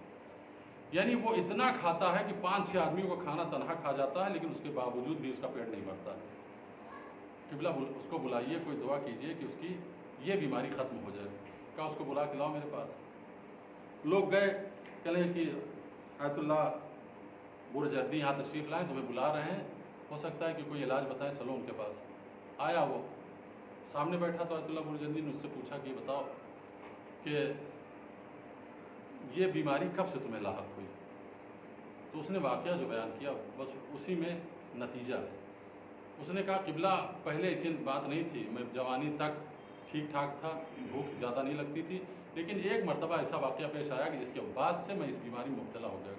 یعنی وہ اتنا کھاتا ہے کہ 5-6 آدمیوں کو کھانا تنہا کھا جاتا ہے, لیکن اس کے باوجود بھی اس کا پیٹ نہیں بھرتا. قبلہ اس کو بلائیے, کوئی دعا کیجئے کہ اس کی یہ بیماری ختم ہو جائے. کہا اس کو بلا کے لاؤ میرے پاس. لوگ گئے, کہنے کہ آیت اللہ برجردی یہاں تشریف لائیں, تمہیں بلا رہے ہیں, ہو سکتا ہے کہ کوئی علاج بتائیں, چلو ان کے پاس. آیا, وہ سامنے بیٹھا تو آیت اللہ برجردی نے اس سے پوچھا کہ بتاؤ کہ یہ بیماری کب سے تمہیں لاحق ہوئی؟ تو اس نے واقعہ جو بیان کیا بس اسی میں نتیجہ ہے. اس نے کہا قبلہ پہلے ایسی بات نہیں تھی, میں جوانی تک ٹھیک ٹھاک تھا, بھوک زیادہ نہیں لگتی تھی, لیکن ایک مرتبہ ایسا واقعہ پیش آیا کہ جس کے بعد سے میں اس بیماری میں مبتلا ہو گیا.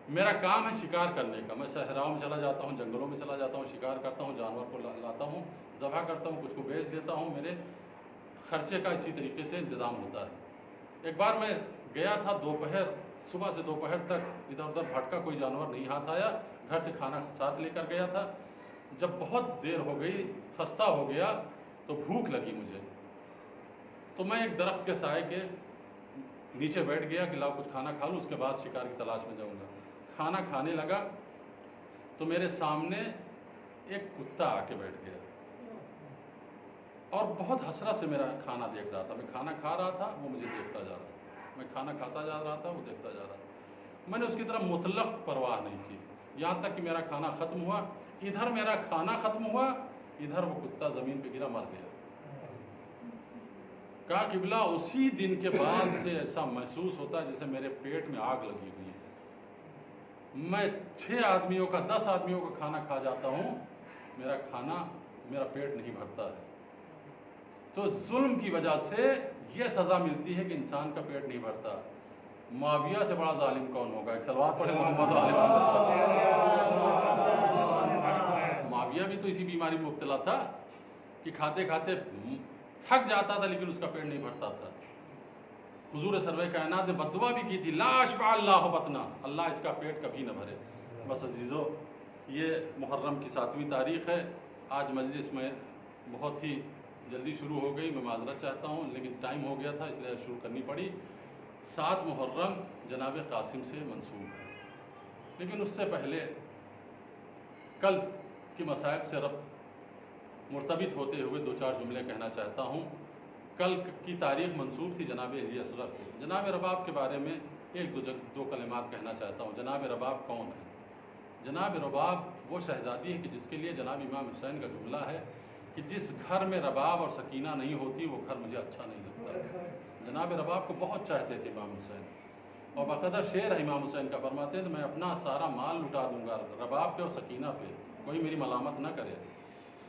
میرا کام ہے شکار کرنے کا, میں صحراؤں میں چلا جاتا ہوں, جنگلوں میں چلا جاتا ہوں, شکار کرتا ہوں, جانور کو لاتا ہوں, ذبح کرتا ہوں, کچھ کو بیچ دیتا ہوں, میرے خرچے کا اسی طریقے سے انتظام ہوتا ہے. ایک بار میں گیا تھا صبح سے دوپہر تک ادھر ادھر بھٹکا, کوئی جانور نہیں ہاتھ آیا, گھر سے کھانا ساتھ لے کر گیا تھا. جب بہت دیر ہو گئی, خستہ ہو گیا, تو بھوک لگی مجھے, تو میں ایک درخت کے سائے کے نیچے بیٹھ گیا کہ لاؤ کچھ کھانا کھا لوں, اس کے بعد شکار کی تلاش میں جاؤں گا. کھانا کھانے لگا تو میرے سامنے ایک کتا آ کے بیٹھ گیا اور بہت حسرت سے میرا کھانا دیکھ رہا تھا. میں کھانا کھا رہا تھا, وہ مجھے دیکھتا جا رہا تھا, میں کھانا کھاتا جا رہا تھا, وہ دیکھتا جا رہا تھا. میں نے اس کی طرف مطلق پرواہ نہیں کی, یہاں تک کہ میرا کھانا ختم ہوا. ادھر میرا کھانا ختم ہوا, ادھر وہ کتا زمین پہ گرا, مر گیا. کہا قبلہ اسی دن کے بعد سے ایسا محسوس ہوتا ہے جیسے میرے پیٹ میں آگ لگی ہوئی ہے. میں 6 آدمیوں کا 10 آدمیوں کا کھانا کھا جاتا ہوں, میرا پیٹ نہیں بھرتا ہے. تو ظلم کی وجہ سے یہ سزا ملتی ہے کہ انسان کا پیٹ نہیں بھرتا. معاویہ سے بڑا ظالم کون ہوگا؟ ایک صلوات پڑھے محمد و آل محمد۔ معاویہ بھی تو اسی بیماری میں مبتلا تھا کہ کھاتے کھاتے تھک جاتا تھا لیکن اس کا پیٹ نہیں بھرتا تھا۔ حضور سرور کائنات نے بددعا بھی کی تھی، لا اشبع اللہ بطنا، اللہ اس کا پیٹ کبھی نہ بھرے۔ بس عزیزو، یہ محرم کی 7ویں تاریخ ہے۔ آج مجلس میں بہت ہی جلدی شروع ہو گئی، میں معذرت چاہتا ہوں لیکن ٹائم ہو گیا تھا اس لیے شروع کرنی پڑی۔ 7 محرم جناب قاسم سے منسوب ہے، لیکن اس سے پہلے کل کی مصائب سے ربط مرتبط ہوتے ہوئے 2-4 جملے کہنا چاہتا ہوں۔ کل کی تاریخ منسوب تھی جناب علی اصغر سے۔ جناب رباب کے بارے میں ایک دو کلمات کہنا چاہتا ہوں۔ جناب رباب کون ہے؟ جناب رباب وہ شہزادی ہے کہ جس کے لیے جناب امام حسین کا جملہ ہے کہ جس گھر میں رباب اور سکینہ نہیں ہوتی وہ گھر مجھے اچھا نہیں لگتا۔ جناب رباب کو بہت چاہتے تھے امام حسین، اور باقاعدہ شعر ہے امام حسین کا، فرماتے ہیں تو میں اپنا سارا مال لٹا دوں گا رباب پہ اور سکینہ پہ، کوئی میری ملامت نہ کرے،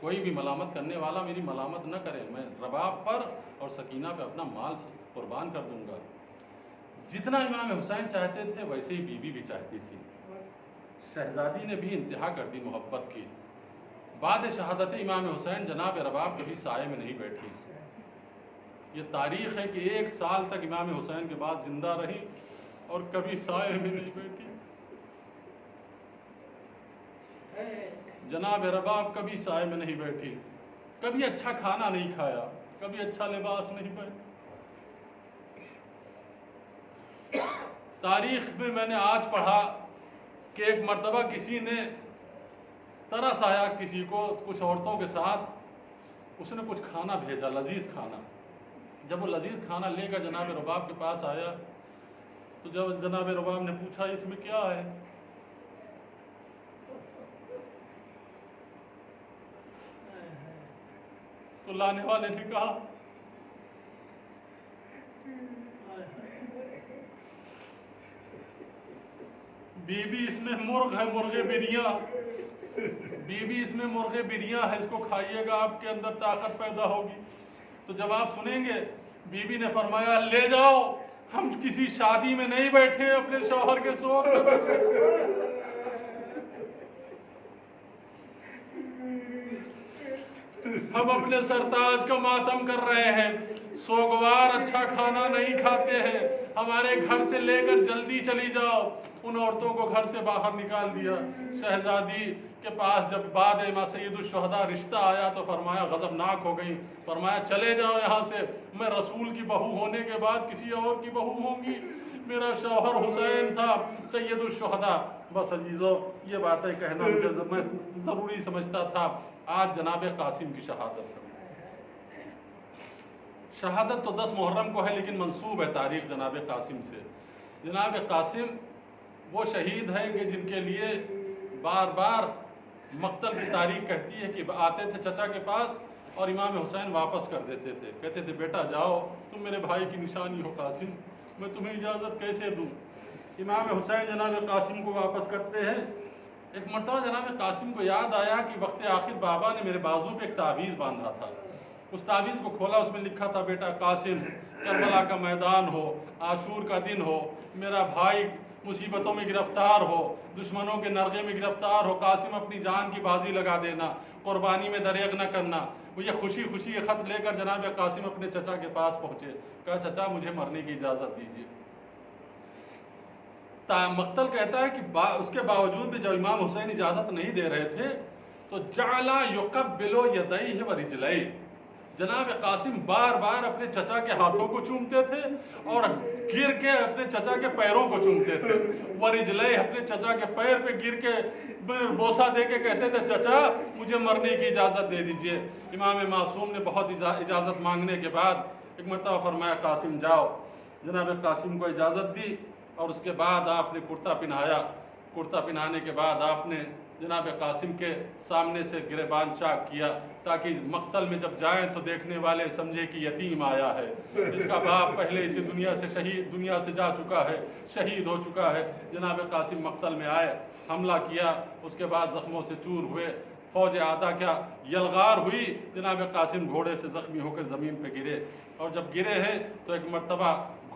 کوئی بھی ملامت کرنے والا میری ملامت نہ کرے، میں رباب پر اور سکینہ پہ اپنا مال قربان کر دوں گا۔ جتنا امام حسین چاہتے تھے ویسے ہی بیوی بھی چاہتی تھی۔ شہزادی نے بھی انتہا کر دی محبت کی۔ بعد شہادت امام حسین جناب رباب کبھی سائے میں نہیں بیٹھی۔ یہ تاریخ ہے کہ 1 سال تک امام حسین کے بعد زندہ رہی اور کبھی سائے میں نہیں بیٹھی۔ جناب رباب کبھی سائے میں نہیں بیٹھی، کبھی اچھا کھانا نہیں کھایا، کبھی اچھا لباس نہیں پہنا۔ تاریخ میں میں نے آج پڑھا کہ ایک مرتبہ کسی نے ترس آیا کسی کو کچھ عورتوں کے ساتھ، اس نے کچھ کھانا بھیجا، لذیذ کھانا۔ جب وہ لذیذ کھانا لے کر جناب رباب کے پاس آیا تو جب جناب رباب نے پوچھا اس میں کیا ہے، تو لانے والے نے کہا بی بی اس میں مرغ ہے، مرغے بریاں، بی بی اس میں مرغے بریاں ہے، اس کو کھائیے گا آپ کے اندر طاقت پیدا ہوگی۔ تو جب آپ سنیں گے بی بی نے فرمایا لے جاؤ، ہم کسی شادی میں نہیں بیٹھے اپنے شوہر کے سوگ میں بیٹھے، ہم اپنے سرتاج کا ماتم کر رہے ہیں، سوگوار اچھا کھانا نہیں کھاتے ہیں، ہمارے گھر سے لے کر جلدی چلی جاؤ۔ ان عورتوں کو گھر سے باہر نکال دیا۔ شہزادی کے پاس جب بعد امام سید الشہداء رشتہ آیا تو فرمایا غضبناک ہو گئی، فرمایا چلے جاؤ یہاں سے، میں رسول کی بہو ہونے کے بعد کسی اور کی بہو ہوں گی، میرا شوہر حسین تھا سید الشہداء۔ بس عزیزو، یہ باتیں کہنا مجھے میں ضروری سمجھتا تھا۔ آج جناب قاسم کی شہادت تو 10 محرم کو ہے لیکن منسوب ہے تاریخ جناب قاسم سے۔ جناب قاسم وہ شہید ہیں کہ جن کے لیے بار بار مقتل کی تاریخ کہتی ہے کہ آتے تھے چچا کے پاس اور امام حسین واپس کر دیتے تھے، کہتے تھے بیٹا جاؤ، تم میرے بھائی کی نشانی ہو قاسم، میں تمہیں اجازت کیسے دوں۔ امام حسین جناب قاسم کو واپس کرتے ہیں۔ ایک مرتبہ جناب قاسم کو یاد آیا کہ وقت آخر بابا نے میرے بازو پہ ایک تعویذ باندھا تھا، اس تعویذ کو کھولا، اس میں لکھا تھا بیٹا قاسم، کربلا کا میدان ہو، عاشور کا دن ہو، میرا بھائی مصیبتوں میں گرفتار ہو، دشمنوں کے نرغے میں گرفتار ہو، قاسم اپنی جان کی بازی لگا دینا، قربانی میں دریغ نہ کرنا۔ وہ یہ خوشی خوشی یہ خط لے کر جناب قاسم اپنے چچا کے پاس پہنچے، کہا چچا مجھے مرنے کی اجازت دیجیے۔ مقتل کہتا ہے کہ اس کے باوجود بھی جب امام حسین اجازت نہیں دے رہے تھے تو جعل یقبل یدیہ ورجلیہ، جناب قاسم بار بار اپنے چچا کے ہاتھوں کو چومتے تھے اور گر کے اپنے چچا کے پیروں کو چومتے تھے، ورجلیہ، اپنے چچا کے پیر پہ گر کے بوسہ دے کے کہتے تھے چچا مجھے مرنے کی اجازت دے دیجئے۔ امام معصوم نے بہت اجازت مانگنے کے بعد ایک مرتبہ فرمایا قاسم جاؤ، جناب قاسم کو اجازت دی اور اس کے بعد آپ نے کرتا پہنایا۔ کرتا پہنانے کے بعد آپ نے جناب قاسم کے سامنے سے گریبان چاک کیا تاکہ مقتل میں جب جائیں تو دیکھنے والے سمجھے کہ یتیم آیا ہے، اس کا باپ پہلے اسی دنیا سے جا چکا ہے، شہید ہو چکا ہے۔ جناب قاسم مقتل میں آئے، حملہ کیا، اس کے بعد زخموں سے چور ہوئے، فوج آدھا کیا یلغار ہوئی، جناب قاسم گھوڑے سے زخمی ہو کر زمین پہ گرے، اور جب گرے ہیں تو ایک مرتبہ